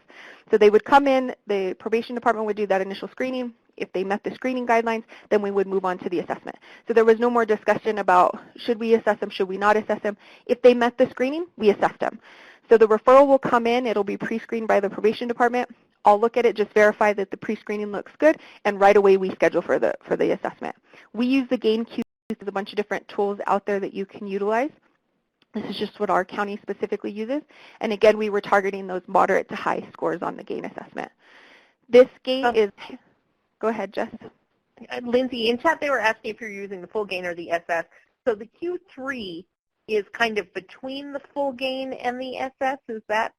So they would come in, the probation department would do that initial screening. If they met the screening guidelines, then we would move on to the assessment. So there was no more discussion about should we assess them, should we not assess them. If they met the screening, we assessed them. So the referral will come in, it'll be pre-screened by the probation department. I'll look at it, just verify that the pre-screening looks good, and right away we schedule for the assessment. We use the GAIN Q. There's a bunch of different tools out there that you can utilize. This is just what our county specifically uses. And again, we were targeting those moderate to high scores on the GAIN assessment. This GAIN is, go ahead, Jess.
Lindsay, in chat they were asking if you're using the full GAIN or the SS. So the Q3 is kind of between the full GAIN and the SS. Is that,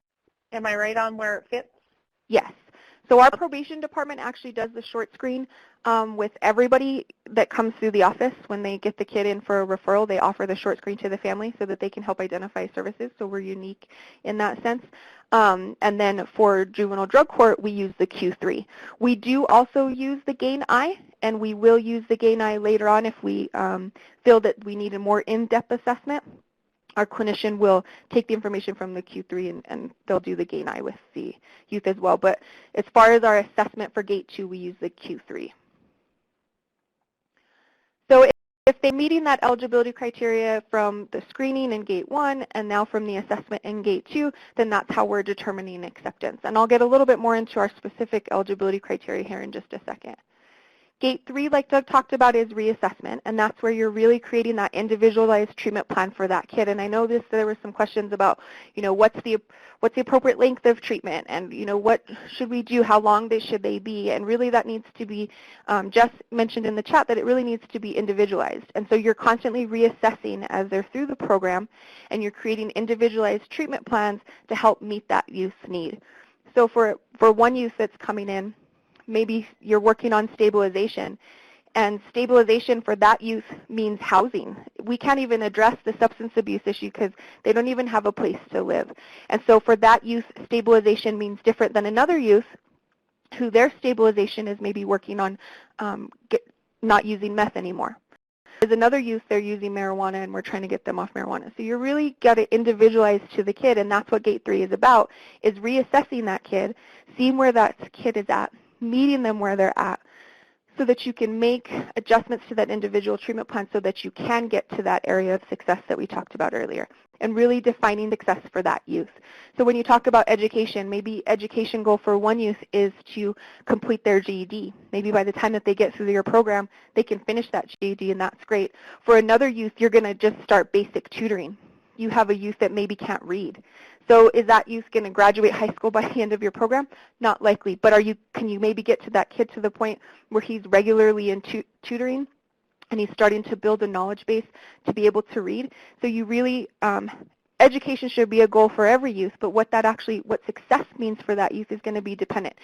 am I right on where it fits?
Yes. So our probation department actually does the short screen with everybody that comes through the office. When they get the kid in for a referral, they offer the short screen to the family so that they can help identify services. So we're unique in that sense. And then for juvenile drug court, we use the Q3. We do also use the GAIN-I, and we will use the GAIN-I later on if we feel that we need a more in-depth assessment. Our clinician will take the information from the Q3 and they'll do the GAIN-I with the youth as well. But as far as our assessment for Gate 2, we use the Q3. So if they're meeting that eligibility criteria from the screening in Gate 1 and now from the assessment in Gate 2, then that's how we're determining acceptance. And I'll get a little bit more into our specific eligibility criteria here in just a second. Gate 3, like Doug talked about, is reassessment, and that's where you're really creating that individualized treatment plan for that kid. And I know there were some questions about, what's the appropriate length of treatment, and what should we do, how long should they be, and really that needs to be, Jess mentioned in the chat that it really needs to be individualized. And so you're constantly reassessing as they're through the program, and you're creating individualized treatment plans to help meet that youth's need. So for one youth that's coming in, maybe you're working on stabilization, and stabilization for that youth means housing. We can't even address the substance abuse issue because they don't even have a place to live. And so for that youth, stabilization means different than another youth who their stabilization is maybe working on not using meth anymore. There's another youth, they're using marijuana and we're trying to get them off marijuana. So you really got to individualize to the kid, and that's what Gate 3 is about, is reassessing that kid, seeing where that kid is at, meeting them where they're at, so that you can make adjustments to that individual treatment plan so that you can get to that area of success that we talked about earlier, and really defining success for that youth. So when you talk about education, maybe education goal for one youth is to complete their GED. Maybe by the time that they get through your program, they can finish that GED, and that's great. For another youth, you're going to just start basic tutoring. You have a youth that maybe can't read. So is that youth going to graduate high school by the end of your program? Not likely. But can you maybe get to that kid to the point where he's regularly in tutoring and he's starting to build a knowledge base to be able to read? So you really, education should be a goal for every youth, but what success means for that youth is going to be dependent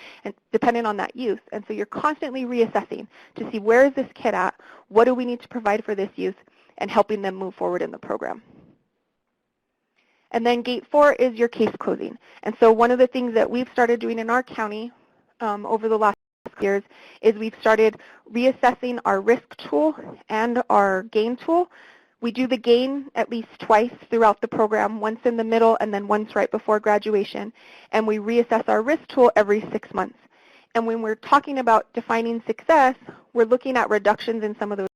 on that youth. And so you're constantly reassessing to see where is this kid at, what do we need to provide for this youth, and helping them move forward in the program. And then Gate 4 is your case closing. And so one of the things that we've started doing in our county over the last years is we've started reassessing our risk tool and our gain tool. We do the gain at least twice throughout the program, once in the middle and then once right before graduation. And we reassess our risk tool every 6 months. And when we're talking about defining success, we're looking at reductions in some of those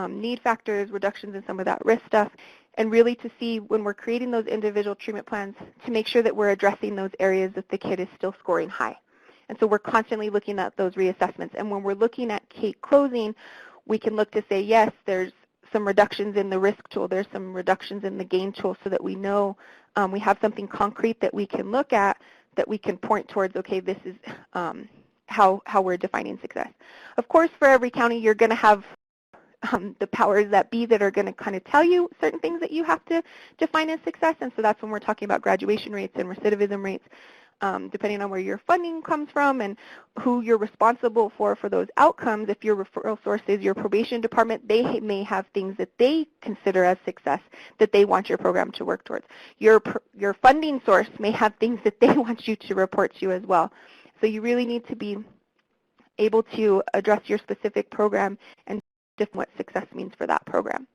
need factors, reductions in some of that risk stuff, and really to see when we're creating those individual treatment plans to make sure that we're addressing those areas that the kid is still scoring high. And so we're constantly looking at those reassessments. And when we're looking at case closing, we can look to say, yes, there's some reductions in the risk tool, there's some reductions in the gain tool, so that we know we have something concrete that we can look at, that we can point towards, okay, this is how we're defining success. Of course, for every county, you're going to have the powers that be that are going to kind of tell you certain things that you have to define as success. And so that's when we're talking about graduation rates and recidivism rates, depending on where your funding comes from and who you're responsible for those outcomes. If your referral source is your probation department, they may have things that they consider as success that they want your program to work towards. Your funding source may have things that they want you to report to as well. So you really need to be able to address your specific program and what success means for that program.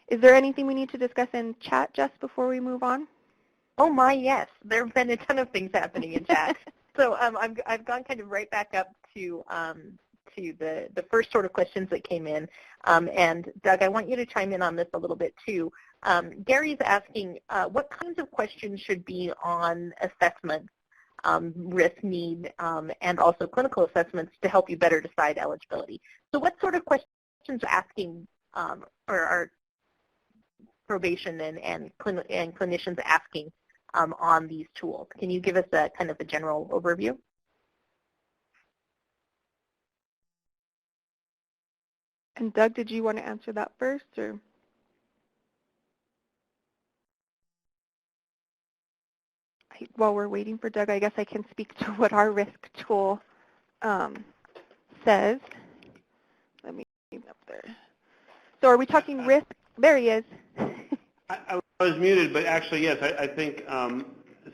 Is there anything we need to discuss in chat, Jess, before we move on?
Oh my, yes. There have been a ton of things happening in chat. So I've gone kind of right back up to the first sort of questions that came in. And Doug, I want you to chime in on this a little bit too. Gary's asking, what kinds of questions should be on assessments, risk, need, and also clinical assessments to help you better decide eligibility? So what sort of questions are asking, or are probation and clinicians asking on these tools? Can you give us a kind of a general overview?
And Doug, did you want to answer that first, or? While we're waiting for Doug, I guess I can speak to what our risk tool says. Let me get up there. So are we talking risk? There he is.
I was muted, but actually, yes, I think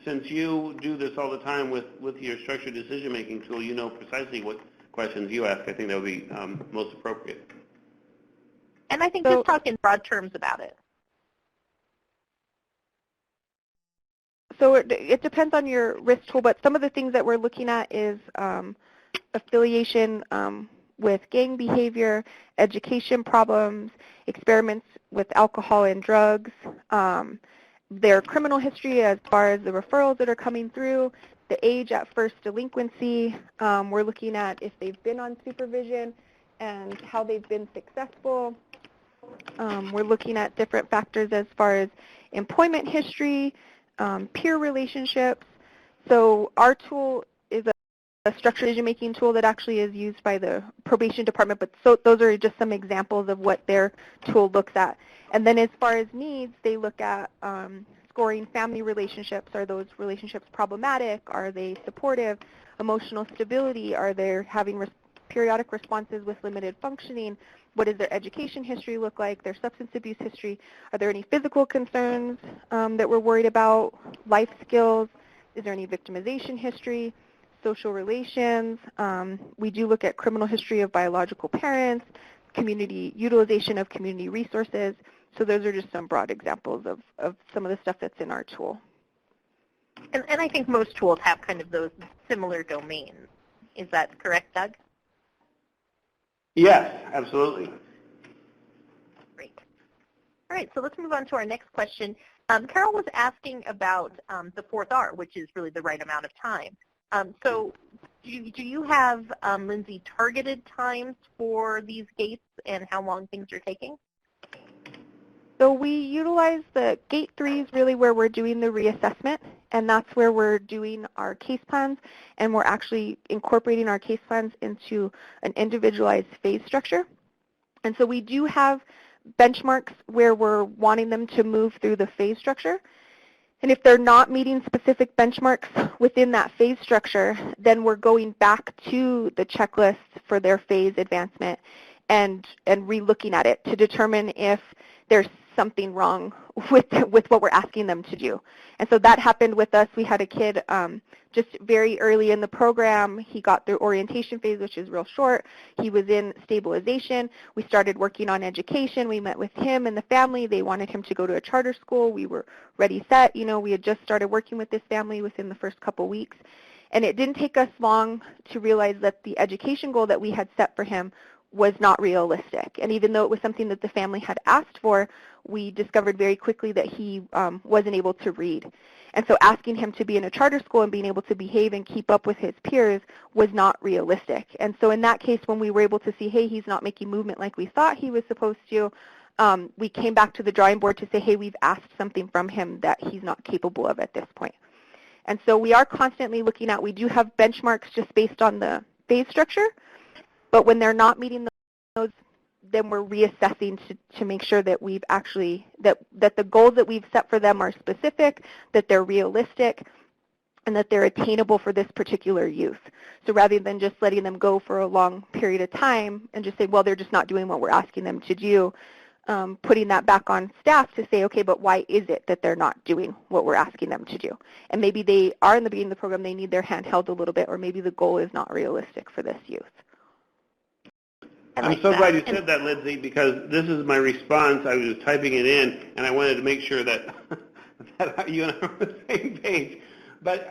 since you do this all the time with your structured decision-making tool, you know precisely what questions you ask. I think that would be most appropriate.
And I think just talk in broad terms about it.
So it depends on your risk tool, but some of the things that we're looking at is affiliation with gang behavior, education problems, experiments with alcohol and drugs, their criminal history as far as the referrals that are coming through, the age at first delinquency. We're looking at if they've been on supervision and how they've been successful. We're looking at different factors as far as employment history, peer relationships. So our tool is a structured decision-making tool that actually is used by the probation department, but those are just some examples of what their tool looks at. And then as far as needs, they look at scoring family relationships. Are those relationships problematic? Are they supportive? Emotional stability? Are they having periodic responses with limited functioning? What does their education history look like? Their substance abuse history? Are there any physical concerns that we're worried about? Life skills? Is there any victimization history? Social relations? We do look at criminal history of biological parents, community utilization of community resources. So those are just some broad examples of some of the stuff that's in our tool.
And I think most tools have kind of those similar domains. Is that correct, Doug?
Yes, absolutely.
Great. All right, so let's move on to our next question. Carol was asking about the fourth R, which is really the right amount of time. So do you have, Lindsay, targeted times for these gates and how long things are taking?
So we utilize the Gate 3 is really where we're doing the reassessment, and that's where we're doing our case plans, and we're actually incorporating our case plans into an individualized phase structure. And so we do have benchmarks where we're wanting them to move through the phase structure. And if they're not meeting specific benchmarks within that phase structure, then we're going back to the checklist for their phase advancement and re-looking at it to determine if there's something wrong with what we're asking them to do. And so that happened with us. We had a kid just very early in the program. He got through orientation phase, which is real short. He was in stabilization. We started working on education. We met with him and the family. They wanted him to go to a charter school. We were ready, set. You know, we had just started working with this family within the first couple weeks. And it didn't take us long to realize that the education goal that we had set for him was not realistic. And even though it was something that the family had asked for, we discovered very quickly that he wasn't able to read. And so asking him to be in a charter school and being able to behave and keep up with his peers was not realistic. And so in that case, when we were able to see, hey, he's not making movement like we thought he was supposed to, we came back to the drawing board to say, hey, we've asked something from him that he's not capable of at this point. And so we are constantly looking at, we do have benchmarks just based on the phase structure, but when they're not meeting those, then we're reassessing to make sure that we've actually, that the goals that we've set for them are specific, that they're realistic, and that they're attainable for this particular youth. So rather than just letting them go for a long period of time and just say, well, they're just not doing what we're asking them to do, putting that back on staff to say, okay, but why is it that they're not doing what we're asking them to do? And maybe they are in the beginning of the program, they need their hand held a little bit, or maybe the goal is not realistic for this youth.
I'm so glad you said that, Lindsay, because this is my response. I was just typing it in, and I wanted to make sure that, that you and I were on the same page. But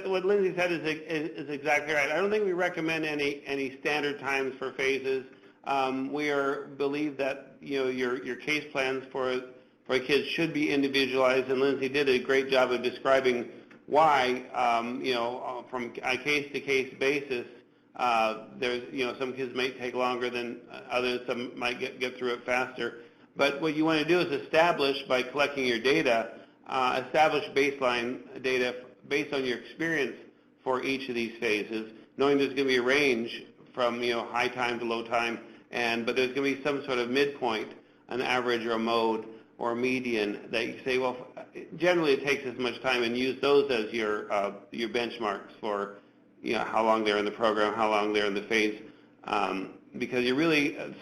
what Lindsay said is exactly right. I don't think we recommend any standard times for phases. We believe that your case plans for kids should be individualized, and Lindsay did a great job of describing why. From a case-to-case basis. There's, some kids may take longer than others. Some might get through it faster. But what you want to do is establish, by collecting your data, establish baseline data based on your experience for each of these phases, knowing there's going to be a range from high time to low time, but there's going to be some sort of midpoint, an average or a mode or a median that you say, well, generally it takes this much time, and use those as your benchmarks for how long they're in the program, how long they're in the phase, because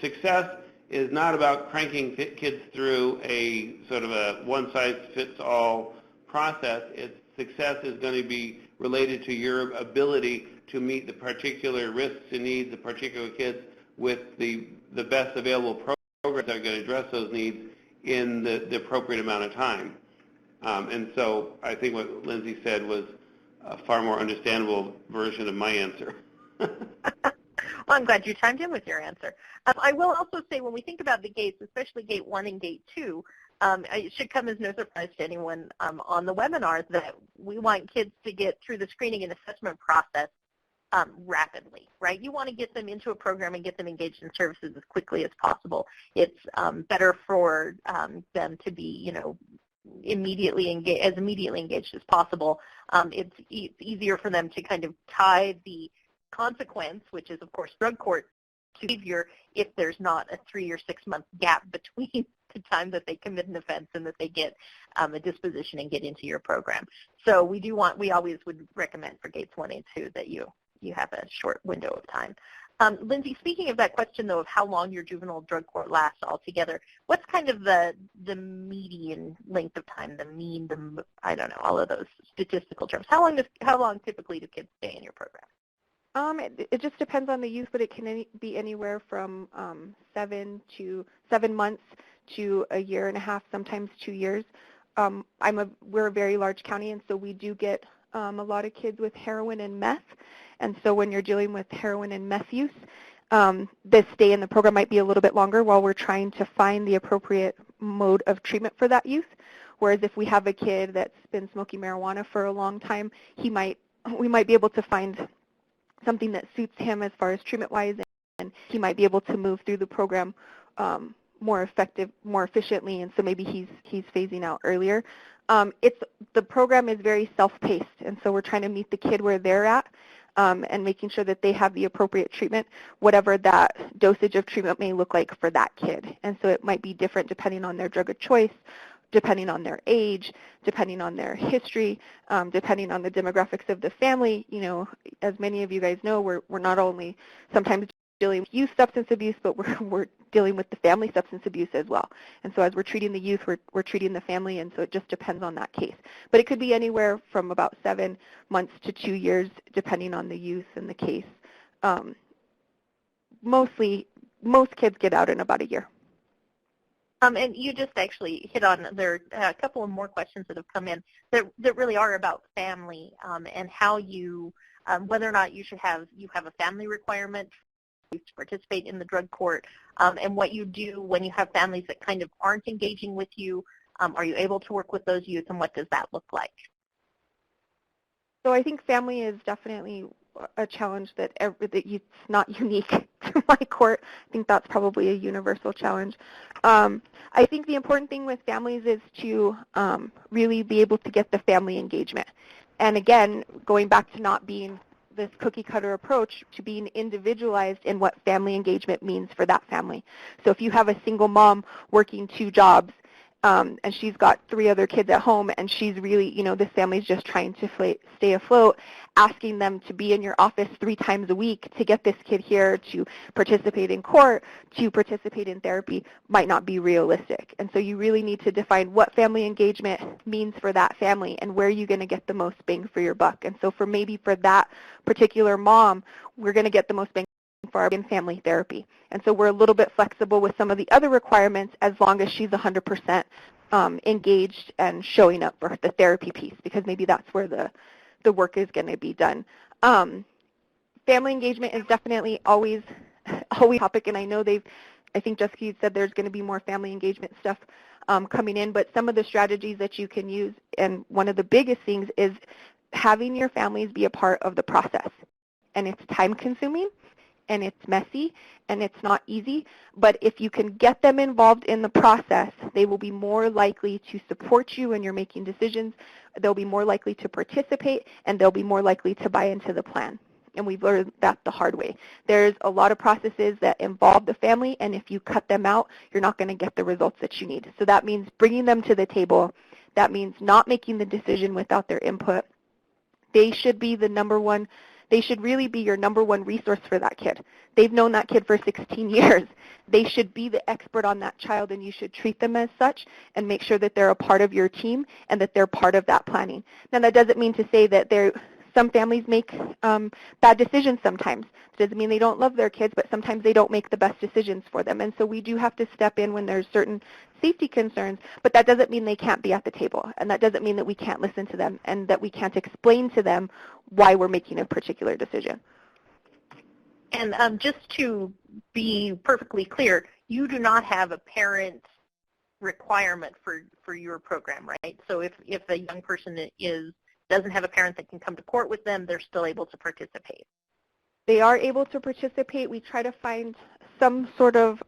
success is not about cranking kids through a sort of a one-size-fits-all process. Success is going to be related to your ability to meet the particular risks and needs of particular kids with the best available programs that are going to address those needs in the appropriate amount of time. And so I think what Lindsay said was a far more understandable version of my answer.
Well, I'm glad you chimed in with your answer. I will also say when we think about the gates, especially gate 1 and gate 2, it should come as no surprise to anyone on the webinar that we want kids to get through the screening and assessment process rapidly, right? You want to get them into a program and get them engaged in services as quickly as possible. It's better for them to be, immediately engaged as possible. It's easier for them to kind of tie the consequence, which is, of course, drug court, to behavior if there's not a 3 or 6 month gap between the time that they commit an offense and that they get a disposition and get into your program. So we always would recommend for gates 1 and 2 that you have a short window of time. Lindsay, speaking of that question, though, of how long your juvenile drug court lasts altogether, what's kind of the median length of time, the mean, I don't know, all of those statistical terms? How long typically do kids stay in your program?
It just depends on the youth, but it can be anywhere from 7 months to a year and a half, sometimes 2 years. We're a very large county, and so we do get a lot of kids with heroin and meth. And so when you're dealing with heroin and meth use, the stay in the program might be a little bit longer while we're trying to find the appropriate mode of treatment for that youth. Whereas if we have a kid that's been smoking marijuana for a long time, we might be able to find something that suits him as far as treatment-wise, and he might be able to move through the program more efficiently, and so maybe he's phasing out earlier. The program is very self-paced, and so we're trying to meet the kid where they're at and making sure that they have the appropriate treatment, whatever that dosage of treatment may look like for that kid. And so it might be different depending on their drug of choice, depending on their age, depending on their history, depending on the demographics of the family. As many of you guys know, we're not only sometimes dealing with youth substance abuse, but we're dealing with the family substance abuse as well. And so as we're treating the youth, we're treating the family, and so it just depends on that case. But it could be anywhere from about 7 months to 2 years, depending on the youth and the case. Most kids get out in about a year.
And you just actually hit on, there are a couple of more questions that have come in that really are about family and how you, whether or not you have a family requirement to participate in the drug court, and what you do when you have families that kind of aren't engaging with you. Are you able to work with those youth, and what does that look like?
So I think family is definitely a challenge that it's not unique to my court. I think that's probably a universal challenge. I think the important thing with families is to really be able to get the family engagement. And again, going back to not being this cookie-cutter approach, to being individualized in what family engagement means for that family. So if you have a single mom working 2 jobs, and she's got 3 other kids at home, and she's really, this family's just trying to stay afloat, asking them to be in your office 3 times a week to get this kid here to participate in court, to participate in therapy, might not be realistic. And so you really need to define what family engagement means for that family and where you're going to get the most bang for your buck. And so for that particular mom, we're going to get the most bang for our family therapy. And so we're a little bit flexible with some of the other requirements as long as she's 100% engaged and showing up for the therapy piece, because maybe that's where the work is going to be done. Family engagement is definitely always a topic, and I know I think Jessica said there's going to be more family engagement stuff coming in, but some of the strategies that you can use, and one of the biggest things is having your families be a part of the process. And it's time consuming, and it's messy, and it's not easy, but if you can get them involved in the process, they will be more likely to support you when you're making decisions, they'll be more likely to participate, and they'll be more likely to buy into the plan. And we've learned that the hard way. There's a lot of processes that involve the family, and if you cut them out, you're not going to get the results that you need. So that means bringing them to the table. That means not making the decision without their input. They should be they should really be your number 1 resource for that kid. They've known that kid for 16 years. They should be the expert on that child, and you should treat them as such and make sure that they're a part of your team and that they're part of that planning. Now, that doesn't mean to say that some families make bad decisions sometimes. It doesn't mean they don't love their kids, but sometimes they don't make the best decisions for them. And so we do have to step in when there's certain safety concerns, but that doesn't mean they can't be at the table. And that doesn't mean that we can't listen to them and that we can't explain to them why we're making a particular decision.
And just to be perfectly clear, you do not have a parent requirement for your program, right? So if a young person doesn't have a parent that can come to court with them, they're still able to participate.
They are able to participate. We try to find some sort of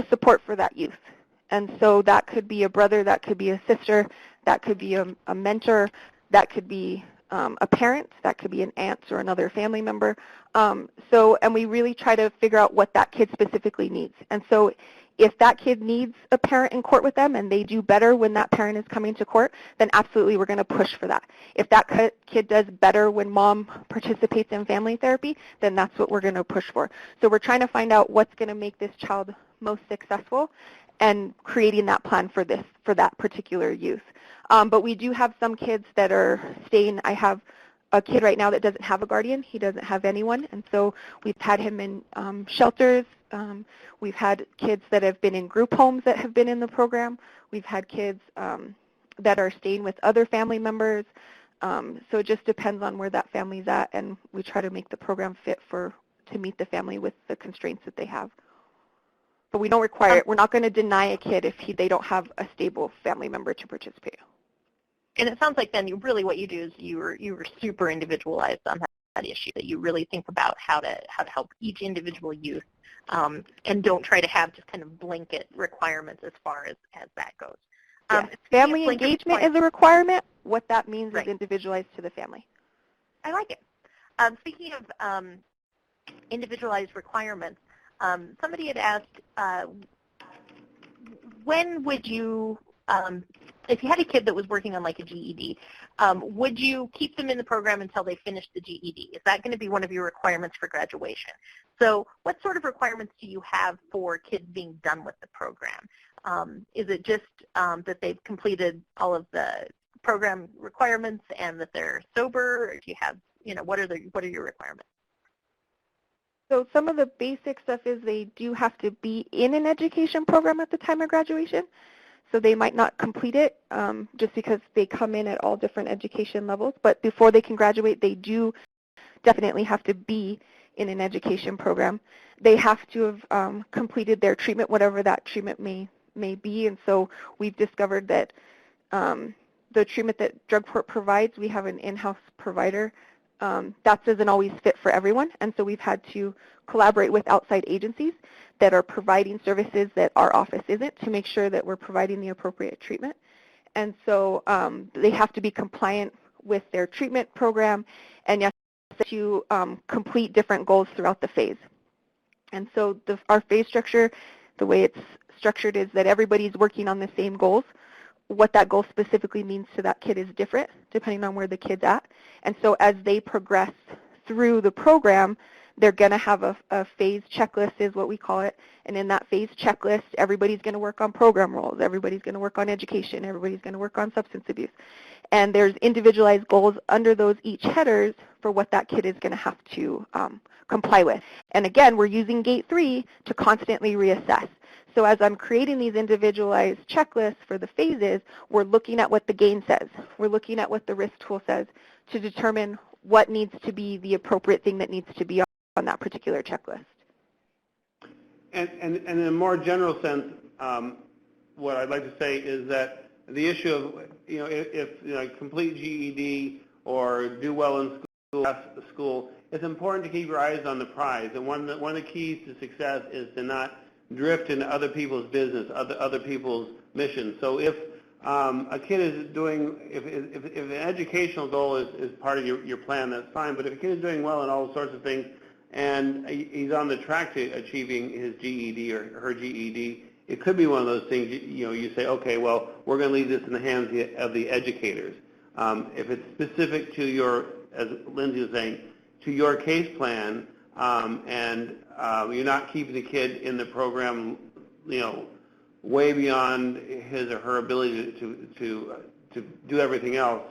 support for that youth. And so that could be a brother, that could be a sister, that could be a mentor, that could be a parent, that could be an aunt or another family member. And we really try to figure out what that kid specifically needs. And so if that kid needs a parent in court with them and they do better when that parent is coming to court, then absolutely we're going to push for that. If that kid does better when mom participates in family therapy, then that's what we're going to push for. So we're trying to find out what's going to make this child most successful and creating that plan for that particular youth. But we do have some kids that are staying. I have a kid right now that doesn't have a guardian. He doesn't have anyone, and so we've had him in shelters. We've had kids that have been in group homes that have been in the program. We've had kids that are staying with other family members. So it just depends on where that family's at, and we try to make the program fit to meet the family with the constraints that they have. But we don't require it. We're not going to deny a kid if they don't have a stable family member to participate.
And it sounds like then what you do is you were super individualized on that issue, that you really think about how to help each individual youth, and don't try to have just kind of blanket requirements as far as that goes.
Yeah. Family engagement is a requirement. What that means is individualized to the family.
I like it. Speaking of individualized requirements, somebody had asked, when would you, if you had a kid that was working on like a GED, would you keep them in the program until they finish the GED? Is that going to be one of your requirements for graduation? So what sort of requirements do you have for kids being done with the program? Is it just that they've completed all of the program requirements and that they're sober? Or do you have, what are your requirements?
So some of the basic stuff is they do have to be in an education program at the time of graduation. So they might not complete it just because they come in at all different education levels. But before they can graduate, they do definitely have to be in an education program. They have to have completed their treatment, whatever that treatment may be. And so we've discovered that the treatment that drug court provides, we have an in-house provider. That doesn't always fit for everyone, and so we've had to collaborate with outside agencies that are providing services that our office isn't to make sure that we're providing the appropriate treatment. And so they have to be compliant with their treatment program, and yes, to complete different goals throughout the phase. And so our phase structure, the way it's structured is that everybody's working on the same goals. What that goal specifically means to that kid is different depending on where the kid's at. And so as they progress through the program, they're going to have a phase checklist is what we call it. And in that phase checklist, everybody's going to work on program roles. Everybody's going to work on education. Everybody's going to work on substance abuse. And there's individualized goals under those each headers for what that kid is going to have to comply with. And again, we're using Gate 3 to constantly reassess. So as I'm creating these individualized checklists for the phases, we're looking at what the GAIN says. We're looking at what the risk tool says to determine what needs to be the appropriate thing that needs to be on that particular checklist.
And in a more general sense, what I'd like to say is that the issue of, if complete GED or do well in school, it's important to keep your eyes on the prize. And one of the keys to success is to not drift into other people's business, other people's missions. So if a kid is doing, if an educational goal is part of your plan, that's fine. But if a kid is doing well in all sorts of things and he's on the track to achieving his GED or her GED, it could be one of those things, you say, okay, well, we're going to leave this in the hands of the educators. If it's specific to your, as Lindsay was saying, to your case plan, and you're not keeping the kid in the program, way beyond his or her ability to do everything else,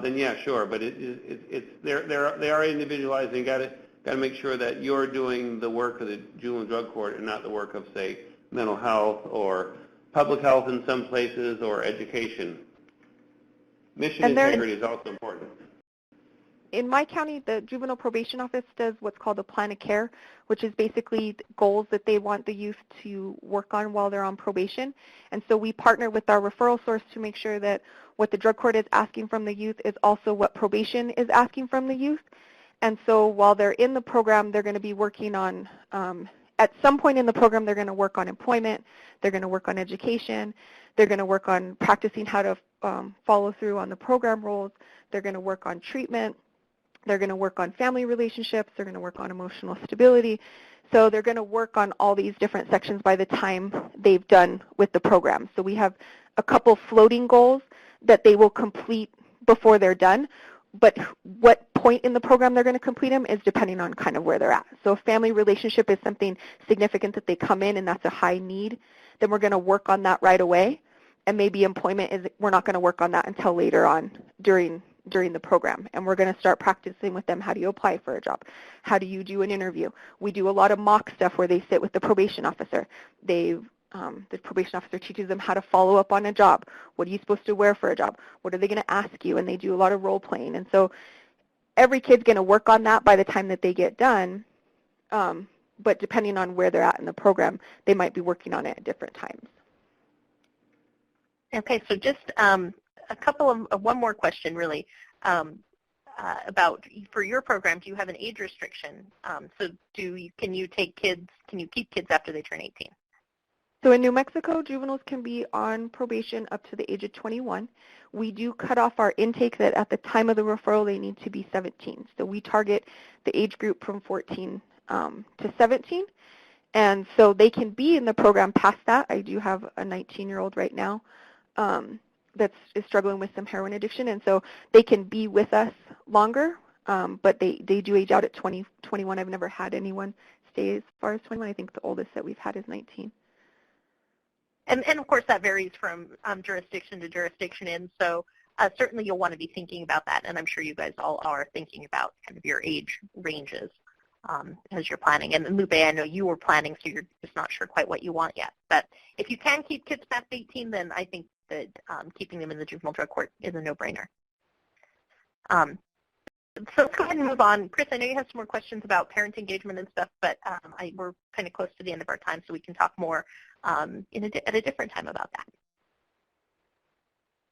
then yeah, sure. But they are individualized, and you got to make sure that you're doing the work of the juvenile drug court and not the work of, say, mental health or public health in some places or education. Mission integrity is also important.
in my county, the juvenile probation office does what's called a plan of care, which is basically goals that they want the youth to work on while they're on probation. And so we partner with our referral source to make sure that what the drug court is asking from the youth is also what probation is asking from the youth. And so while they're in the program, they're going to be working on, at some point in the program, they're going to work on employment, they're going to work on education, they're going to work on practicing how to follow through on the program roles, they're going to work on treatment, they're going to work on family relationships, they're going to work on emotional stability. So they're going to work on all these different sections by the time they've done with the program. So we have a couple floating goals that they will complete before they're done, but what point in the program they're going to complete them is depending on kind of where they're at. So if family relationship is something significant that they come in and that's a high need, then we're going to work on that right away. And maybe employment is, we're not going to work on that until later on during the program. And we're going to start practicing with them, how do you apply for a job? How do you do an interview? We do a lot of mock stuff where they sit with the probation officer. The probation officer teaches them how to follow up on a job. What are you supposed to wear for a job? What are they going to ask you? And they do a lot of role playing. And so every kid's going to work on that by the time that they get done. But depending on where they're at in the program, they might be working on it at different times.
Okay, so just a couple of one more question, really, about for your program. Do you have an age restriction? So can you keep kids after they turn 18?
So in New Mexico, juveniles can be on probation up to the age of 21. We do cut off our intake that at the time of the referral they need to be 17. So we target the age group from 14 to 17. And so they can be in the program past that. I do have a 19-year-old right now that is struggling with some heroin addiction, and so they can be with us longer, but they do age out at 20, 21. I've never had anyone stay as far as 21. I think the oldest that we've had is 19.
And of course that varies from jurisdiction to jurisdiction, and so certainly you'll want to be thinking about that, and I'm sure you guys all are thinking about kind of your age ranges as you're planning. And Lupe, I know you were planning, so you're just not sure quite what you want yet. But if you can keep kids past 18, then I think that keeping them in the juvenile drug court is a no-brainer. So let's go ahead and move on. Chris, I know you have some more questions about parent engagement and stuff, but we're kind of close to the end of our time, so we can talk more at a different time about that.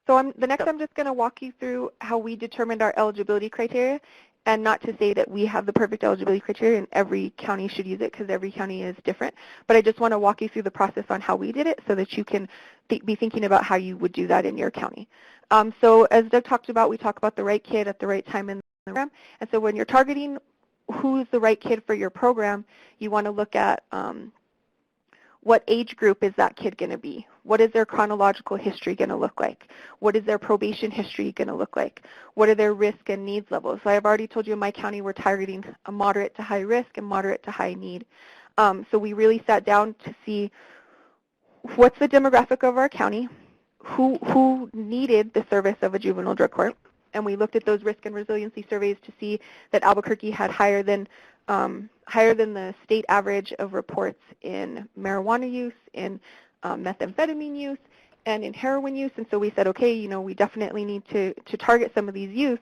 So I'm just going to walk you through how we determined our eligibility criteria, and not to say that we have the perfect eligibility criteria and every county should use it, because every county is different, but I just want to walk you through the process on how we did it so that you can be thinking about how you would do that in your county. So as Doug talked about, we talk about the right kid at the right time in the program, and so when you're targeting who's the right kid for your program, you want to look at what age group is that kid going to be? What is their chronological history going to look like? What is their probation history going to look like? What are their risk and needs levels? So I've already told you in my county we're targeting a moderate to high risk and moderate to high need. So we really sat down to see what's the demographic of our county, who needed the service of a juvenile drug court, and we looked at those risk and resiliency surveys to see that Albuquerque had higher than the state average of reports in marijuana use, in methamphetamine use, and in heroin use. And so we said, okay, we definitely need to target some of these youth.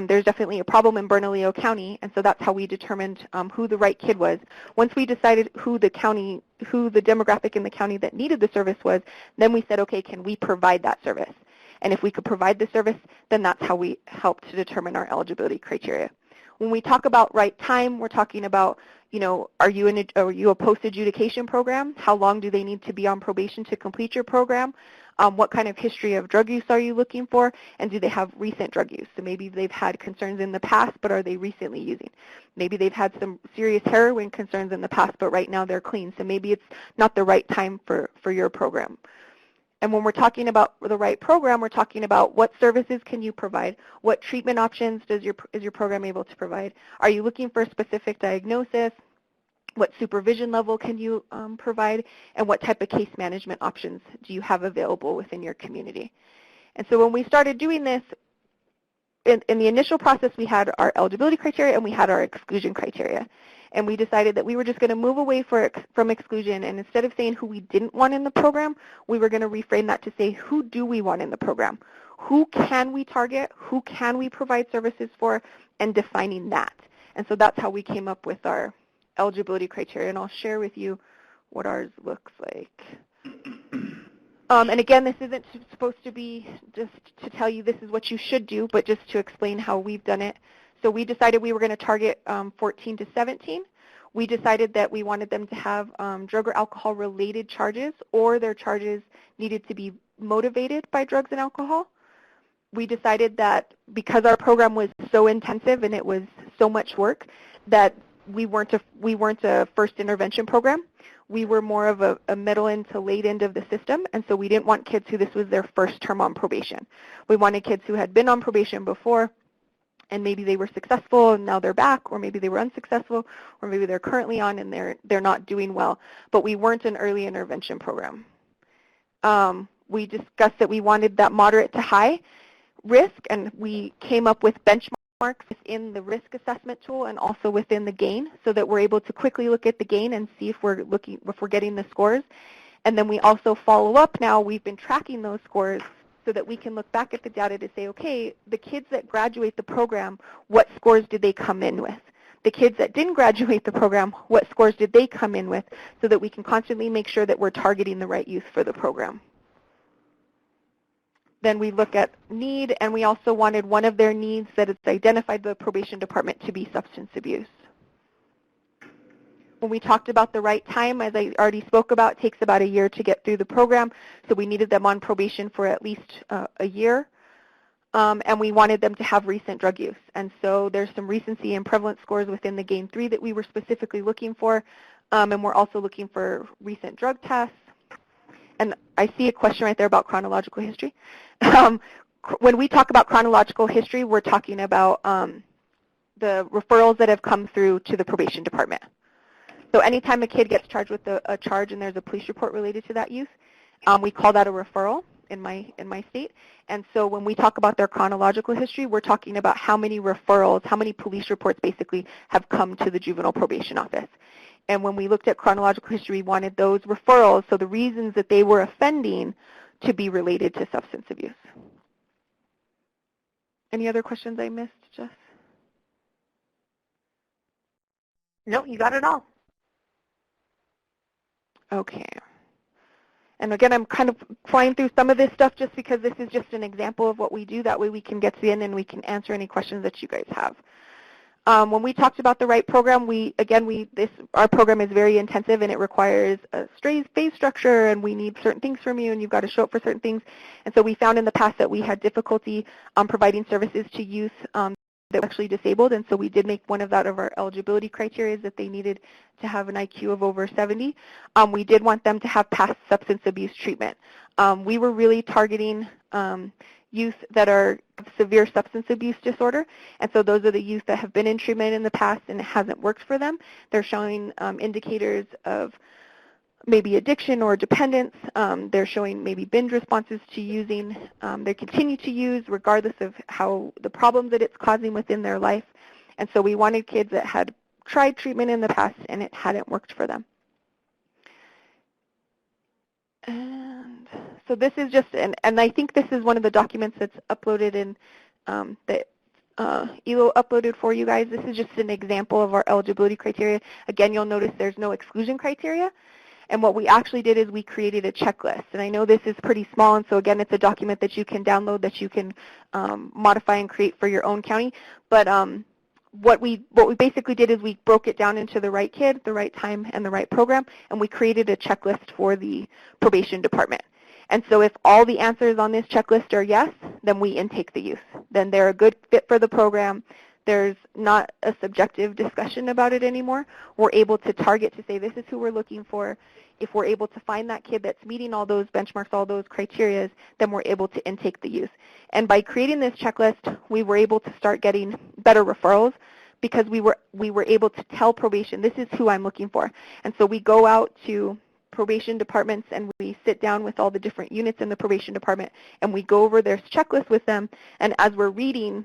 There's definitely a problem in Bernalillo County, and so that's how we determined who the right kid was. Once we decided who the demographic in the county that needed the service was, then we said, okay, can we provide that service? And if we could provide the service, then that's how we helped to determine our eligibility criteria. When we talk about right time, we're talking about, are you a post-adjudication program? How long do they need to be on probation to complete your program? What kind of history of drug use are you looking for? And do they have recent drug use? So maybe they've had concerns in the past, but are they recently using? Maybe they've had some serious heroin concerns in the past, but right now they're clean. So maybe it's not the right time for your program. And when we're talking about the right program, we're talking about what services can you provide, what treatment options is your program able to provide. Are you looking for a specific diagnosis? What supervision level can you provide? And what type of case management options do you have available within your community? And so when we started doing this, in the initial process, we had our eligibility criteria and we had our exclusion criteria. And we decided that we were just going to move away from exclusion, and instead of saying who we didn't want in the program, we were going to reframe that to say, who do we want in the program? who can we target, who can we provide services for, and defining that. And so that's how we came up with our eligibility criteria, and I'll share with you what ours looks like. And again, this isn't supposed to be just to tell you this is what you should do, but just to explain how we've done it. So we decided we were going to target 14 to 17. We decided that we wanted them to have drug or alcohol-related charges, or their charges needed to be motivated by drugs and alcohol. We decided that because our program was so intensive and it was so much work, that we weren't a first intervention program. We were more of a middle end to late end of the system, and so we didn't want kids who this was their first term on probation. We wanted kids who had been on probation before, and maybe they were successful and now they're back, or maybe they were unsuccessful, or maybe they're currently on and they're not doing well. But we weren't an early intervention program. We discussed that we wanted that moderate to high risk, and we came up with benchmarks within the risk assessment tool and also within the GAIN, so that we're able to quickly look at the GAIN and see if we're getting the scores. And then we also follow up now. We've been tracking those scores so that we can look back at the data to say, okay, the kids that graduate the program, what scores did they come in with? The kids that didn't graduate the program, what scores did they come in with, so that we can constantly make sure that we're targeting the right youth for the program. Then we look at need, and we also wanted one of their needs that it's identified by the probation department to be substance abuse. When we talked about the right time, as I already spoke about, it takes about a year to get through the program, so we needed them on probation for at least a year. And we wanted them to have recent drug use. And so there's some recency and prevalence scores within the GAIN 3 that we were specifically looking for, and we're also looking for recent drug tests. And I see a question right there about chronological history. When we talk about chronological history, we're talking about the referrals that have come through to the probation department. So anytime a kid gets charged with a charge and there's a police report related to that youth, we call that a referral in my state. And so when we talk about their chronological history, we're talking about how many referrals, how many police reports basically have come to the juvenile probation office. And when we looked at chronological history, we wanted those referrals, so the reasons that they were offending, to be related to substance abuse. Any other questions I missed, Jess?
No, you got it all.
Okay. And again, I'm kind of flying through some of this stuff just because this is just an example of what we do. That way we can get to the end and we can answer any questions that you guys have. When we talked about the right program, our program is very intensive and it requires a phase structure, and we need certain things from you, and you've got to show up for certain things. And so we found in the past that we had difficulty providing services to youth that were actually disabled, and so we did make one of our eligibility criteria that they needed to have an IQ of over 70. We did want them to have past substance abuse treatment. We were really targeting youth that are severe substance abuse disorder, and so those are the youth that have been in treatment in the past and it hasn't worked for them. They're showing indicators of maybe addiction or dependence. They're showing maybe binge responses to using. They continue to use regardless of how the problems that it's causing within their life. And so we wanted kids that had tried treatment in the past and it hadn't worked for them. And so this is just, and I think this is one of the documents that's uploaded in, that ELO uploaded for you guys. This is just an example of our eligibility criteria. Again, you'll notice there's no exclusion criteria. And what we actually did is we created a checklist. And I know this is pretty small, and so again, it's a document that you can download, that you can modify and create for your own county. But what we basically did is we broke it down into the right kid, the right time, and the right program, and we created a checklist for the probation department. And so if all the answers on this checklist are yes, then we intake the youth. Then they're a good fit for the program. There's not a subjective discussion about it anymore. We're able to target to say this is who we're looking for. If we're able to find that kid that's meeting all those benchmarks, all those criteria, then we're able to intake the youth. And by creating this checklist, we were able to start getting better referrals because we were able to tell probation, this is who I'm looking for. And so we go out to probation departments and we sit down with all the different units in the probation department and we go over their checklist with them. And as we're reading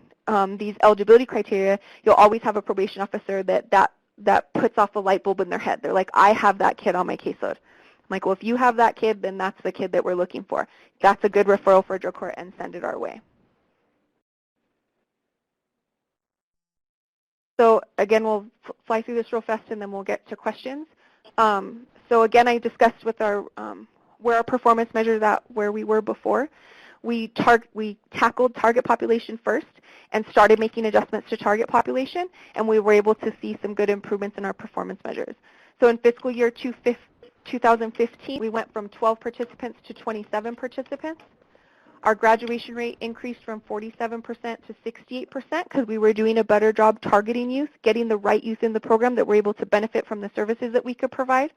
these eligibility criteria, you'll always have a probation officer that puts off a light bulb in their head. They're like, I have that kid on my caseload. Like, well, if you have that kid, then that's the kid that we're looking for. That's a good referral for drug court, and send it our way. So again, we'll fly through this real fast, and then we'll get to questions. So again, I discussed with our where our performance measures at where we were before. We tackled target population first and started making adjustments to target population, and we were able to see some good improvements in our performance measures. So in fiscal year 2015, we went from 12 participants to 27 participants. Our graduation rate increased from 47% to 68% because we were doing a better job targeting youth, getting the right youth in the program that were able to benefit from the services that we could provide.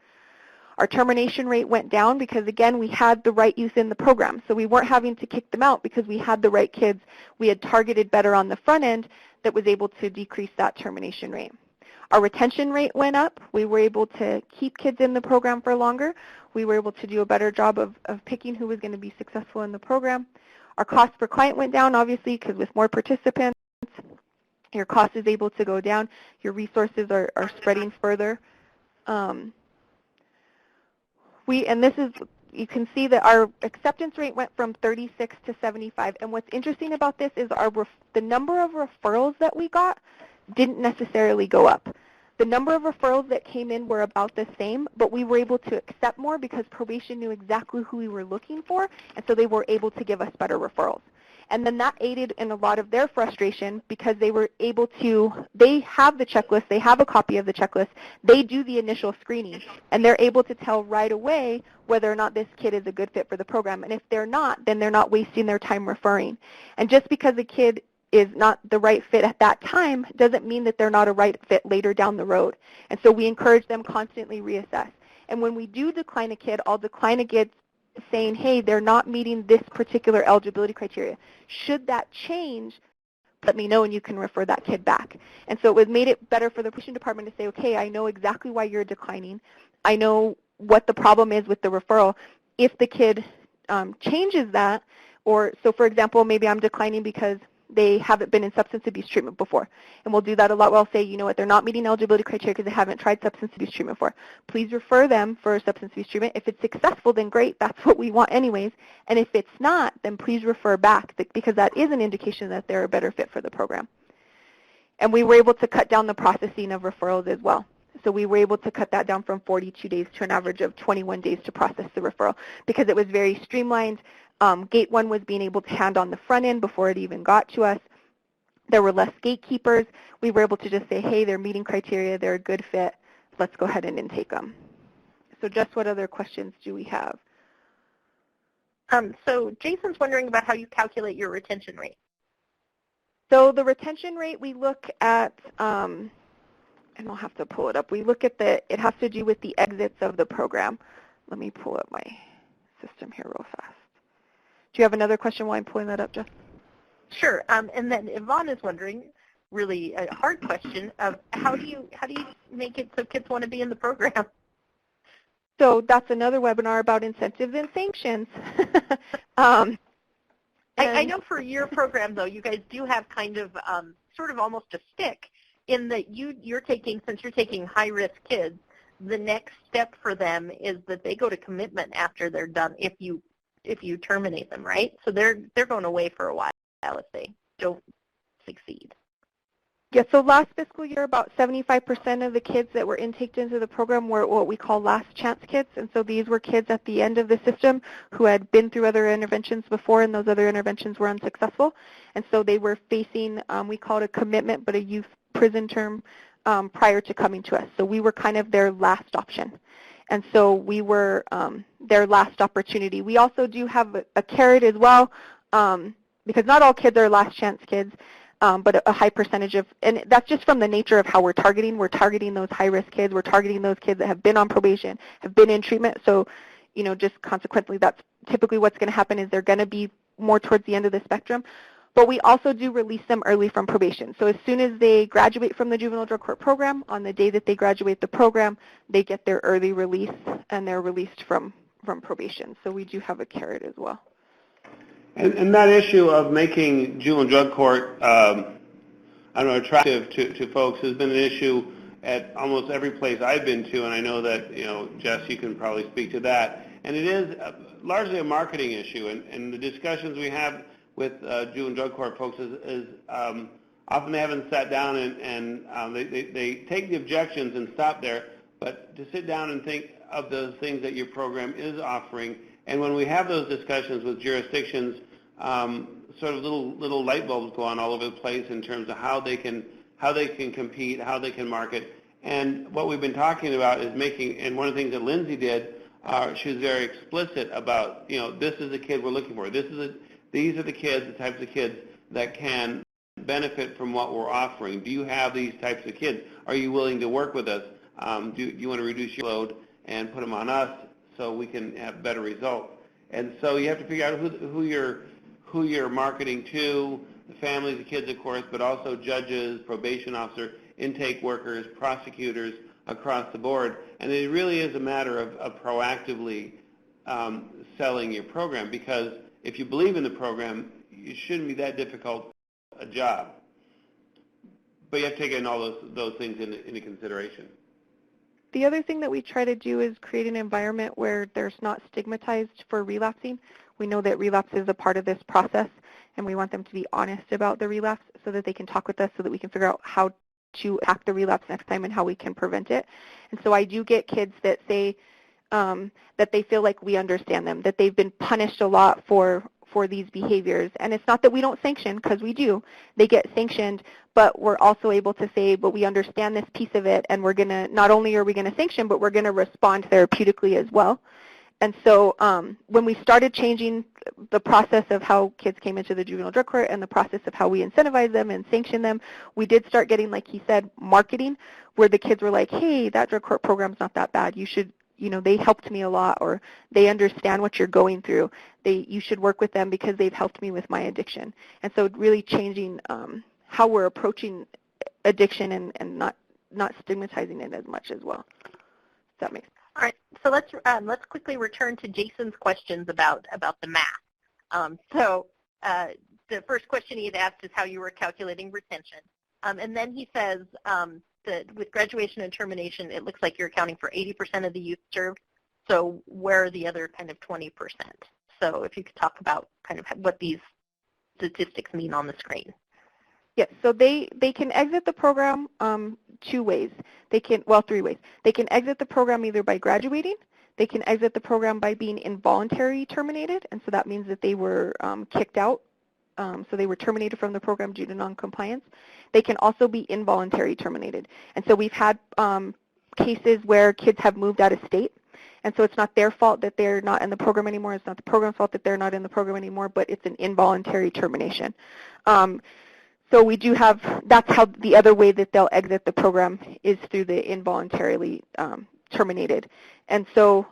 Our termination rate went down because, again, we had the right youth in the program. So we weren't having to kick them out because we had the right kids. We had targeted better on the front end that was able to decrease that termination rate. Our retention rate went up. We were able to keep kids in the program for longer. We were able to do a better job of picking who was going to be successful in the program. Our cost per client went down, obviously, because with more participants, your cost is able to go down. Your resources are spreading further. You can see that our acceptance rate went from 36 to 75. And what's interesting about this is the number of referrals that we got didn't necessarily go up. The number of referrals that came in were about the same, but we were able to accept more because probation knew exactly who we were looking for, and so they were able to give us better referrals. And then that aided in a lot of their frustration because they were able to, they have the checklist, they have a copy of the checklist, they do the initial screening, and they're able to tell right away whether or not this kid is a good fit for the program. And if they're not, then they're not wasting their time referring. And just because a kid is not the right fit at that time doesn't mean that they're not a right fit later down the road. And so we encourage them constantly reassess. And when we do decline a kid, I'll decline a kid saying, hey, they're not meeting this particular eligibility criteria. Should that change, let me know and you can refer that kid back. And so it made it better for the probation department to say, okay, I know exactly why you're declining. I know what the problem is with the referral. If the kid changes that, or so for example, maybe I'm declining because they haven't been in substance abuse treatment before. And we'll do that a lot. We'll say, you know what, they're not meeting eligibility criteria because they haven't tried substance abuse treatment before. Please refer them for substance abuse treatment. If it's successful, then great. That's what we want anyways. And if it's not, then please refer back because that is an indication that they're a better fit for the program. And we were able to cut down the processing of referrals as well. So we were able to cut that down from 42 days to an average of 21 days to process the referral because it was very streamlined. Gate 1 was being able to hand on the front end before it even got to us. There were less gatekeepers. We were able to just say, hey, they're meeting criteria, they're a good fit, let's go ahead and intake them. So just what other questions do we have?
So Jason's wondering about how you calculate your retention rate.
So the retention rate, we look at, and I'll have to pull it up. We look at it has to do with the exits of the program. Let me pull up my system here real fast. Do you have another question while I'm pulling that up, Jeff?
Sure. And then Yvonne is wondering, really a hard question, of how do you make it so kids want to be in the program?
So that's another webinar about incentives and sanctions.
I know for your program, though, you guys do have kind of sort of almost a stick in that you're taking, since you're taking high-risk kids, the next step for them is that they go to commitment after they're done if you terminate them, right? So they're going away for a while if they don't succeed.
Yeah, so last fiscal year, about 75% of the kids that were intaked into the program were what we call last chance kids. And so these were kids at the end of the system who had been through other interventions before, and those other interventions were unsuccessful. And so they were facing, we call it a commitment, but a youth prison term prior to coming to us. So we were kind of their last option. And so we were their last opportunity. We also do have a carrot as well, because not all kids are last chance kids, but a high percentage of, and that's just from the nature of how we're targeting. We're targeting those high-risk kids. We're targeting those kids that have been on probation, have been in treatment. So, you know, just consequently, that's typically what's going to happen is they're going to be more towards the end of the spectrum. But we also do release them early from probation. So as soon as they graduate from the juvenile drug court program, on the day that they graduate the program, they get their early release and they're released from probation. So we do have a carrot as well.
And that issue of making juvenile drug court, attractive to folks has been an issue at almost every place I've been to, and I know that, Jess, you can probably speak to that. And it is largely a marketing issue, and the discussions we have with juvenile drug court folks is often they haven't sat down and they take the objections and stop there, but to sit down and think of those things that your program is offering. And when we have those discussions with jurisdictions, sort of little light bulbs go on all over the place in terms of how they can compete, how they can market. And what we've been talking about is and one of the things that Lindsay did, she was very explicit about, this is the kid we're looking for. These are the kids, the types of kids that can benefit from what we're offering. Do you have these types of kids? Are you willing to work with us? Do you want to reduce your load and put them on us so we can have better results? And so you have to figure out who you're marketing to, the families, the kids, of course, but also judges, probation officer, intake workers, prosecutors across the board. And it really is a matter of proactively selling your program, because if you believe in the program, it shouldn't be that difficult a job. But you have to take in all those things into consideration.
The other thing that we try to do is create an environment where there's not stigmatized for relapsing. We know that relapse is a part of this process, and we want them to be honest about the relapse so that they can talk with us so that we can figure out how to attack the relapse next time and how we can prevent it. And so I do get kids that say that they feel like we understand them, that they've been punished a lot for these behaviors. And it's not that we don't sanction, because we do. They get sanctioned, but we're also able to say, but we understand this piece of it, and we're going to, not only are we going to sanction, but we're going to respond therapeutically as well. And so when we started changing the process of how kids came into the juvenile drug court and the process of how we incentivize them and sanction them, we did start getting, like he said, marketing, where the kids were like, hey, that drug court program's not that bad. You should, they helped me a lot, or they understand what you're going through. You should work with them because they've helped me with my addiction. And so really changing how we're approaching addiction and not stigmatizing it as much as well. Does that make sense?
All right, so let's quickly return to Jason's questions about the math. So the first question he had asked is how you were calculating retention. And then he says that with graduation and termination, it looks like you're accounting for 80% of the youth served. So where are the other kind of 20%? So if you could talk about kind of what these statistics mean on the screen.
Yes, so they can exit the program two ways. Three ways. They can exit the program either by graduating, they can exit the program by being involuntarily terminated, and so that means that they were kicked out, so they were terminated from the program due to noncompliance. They can also be involuntary terminated, and so we've had cases where kids have moved out of state, and so it's not their fault that they're not in the program anymore, it's not the program's fault that they're not in the program anymore, but it's an involuntary termination. So we do have, that's how the other way that they'll exit the program is through the involuntarily terminated. And so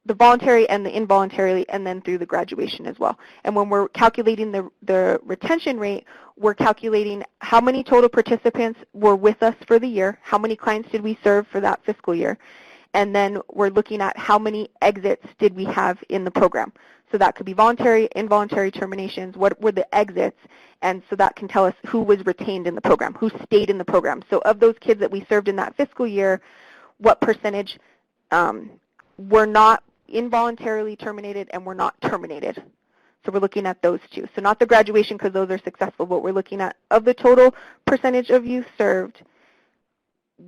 the voluntary and the involuntarily, and then through the graduation as well. And when we're calculating the retention rate, we're calculating how many total participants were with us for the year, how many clients did we serve for that fiscal year, and then we're looking at how many exits did we have in the program. So that could be voluntary, involuntary terminations, what were the exits, and so that can tell us who was retained in the program, who stayed in the program. So of those kids that we served in that fiscal year, what percentage were not involuntarily terminated and were not terminated. So we're looking at those two. So not the graduation because those are successful, but we're looking at of the total percentage of youth served,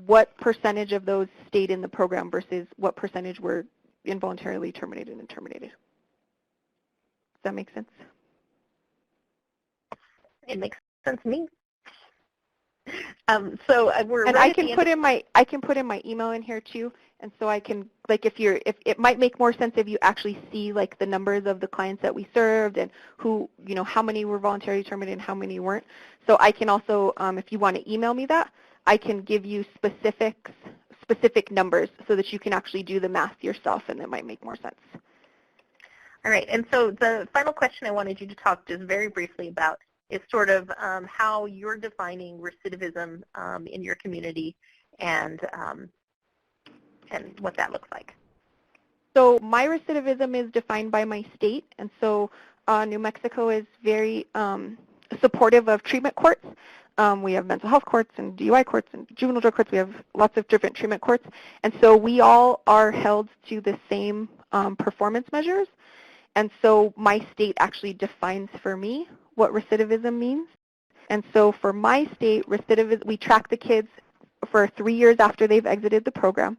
what percentage of those stayed in the program versus what percentage were involuntarily terminated and terminated. Does that make sense?
It makes sense to me. So we're
and
right
I can put in my email in here too, and so I can, like, if it might make more sense if you actually see like the numbers of the clients that we served and who, how many were voluntarily terminated and how many weren't. So I can also, if you want to email me that, I can give you specific numbers so that you can actually do the math yourself, and it might make more sense.
All right, and so the final question I wanted you to talk just very briefly about is sort of how you're defining recidivism in your community and what that looks like.
So my recidivism is defined by my state, and so New Mexico is very supportive of treatment courts. We have mental health courts and DUI courts and juvenile drug courts. We have lots of different treatment courts. And so we all are held to the same performance measures. And so my state actually defines for me what recidivism means. And so for my state, recidivism, we track the kids for 3 years after they've exited the program,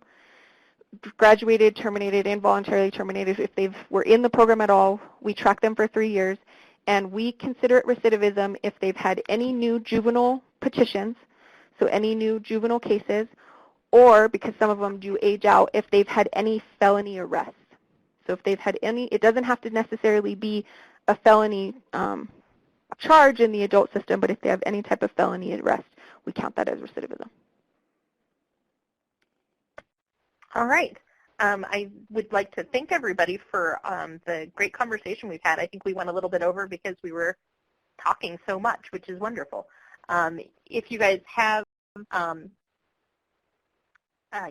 graduated, terminated, involuntarily terminated. If they were in the program at all, we track them for 3 years. And we consider it recidivism if they've had any new juvenile petitions, so any new juvenile cases, or because some of them do age out, if they've had any felony arrests. So if they've had any, it doesn't have to necessarily be a felony charge in the adult system, but if they have any type of felony arrest, we count that as recidivism.
All right. I would like to thank everybody for the great conversation we've had. I think we went a little bit over because we were talking so much, which is wonderful. If you guys have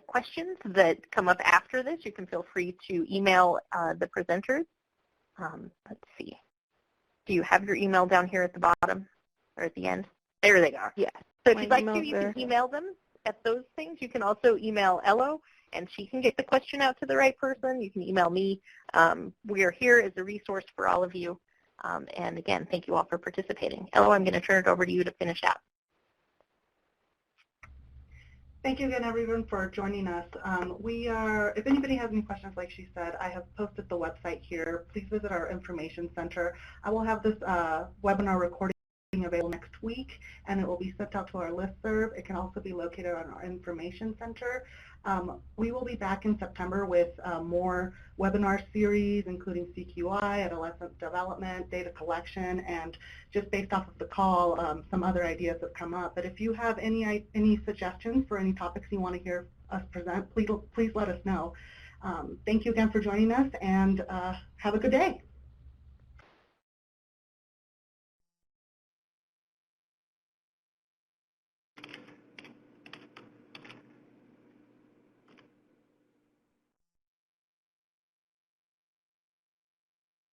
questions that come up after this, you can feel free to email the presenters. Let's see. Do you have your email down here at the bottom or at the end? There they are.
Yes.
So if you'd like to, you can email them at those things. You can also email Ello, and she can get the question out to the right person. You can email me. We are here as a resource for all of you. And again, thank you all for participating. Ello, I'm going to turn it over to you to finish out.
Thank you again, everyone, for joining us. If anybody has any questions, like she said, I have posted the website here. Please visit our information center. I will have this webinar recording available next week, and it will be sent out to our listserv. It can also be located on our information center. We will be back in September with more webinar series, including CQI, adolescent development, data collection, and just based off of the call, some other ideas have come up. But if you have any suggestions for any topics you want to hear us present, please let us know. Thank you again for joining us, and have a good day.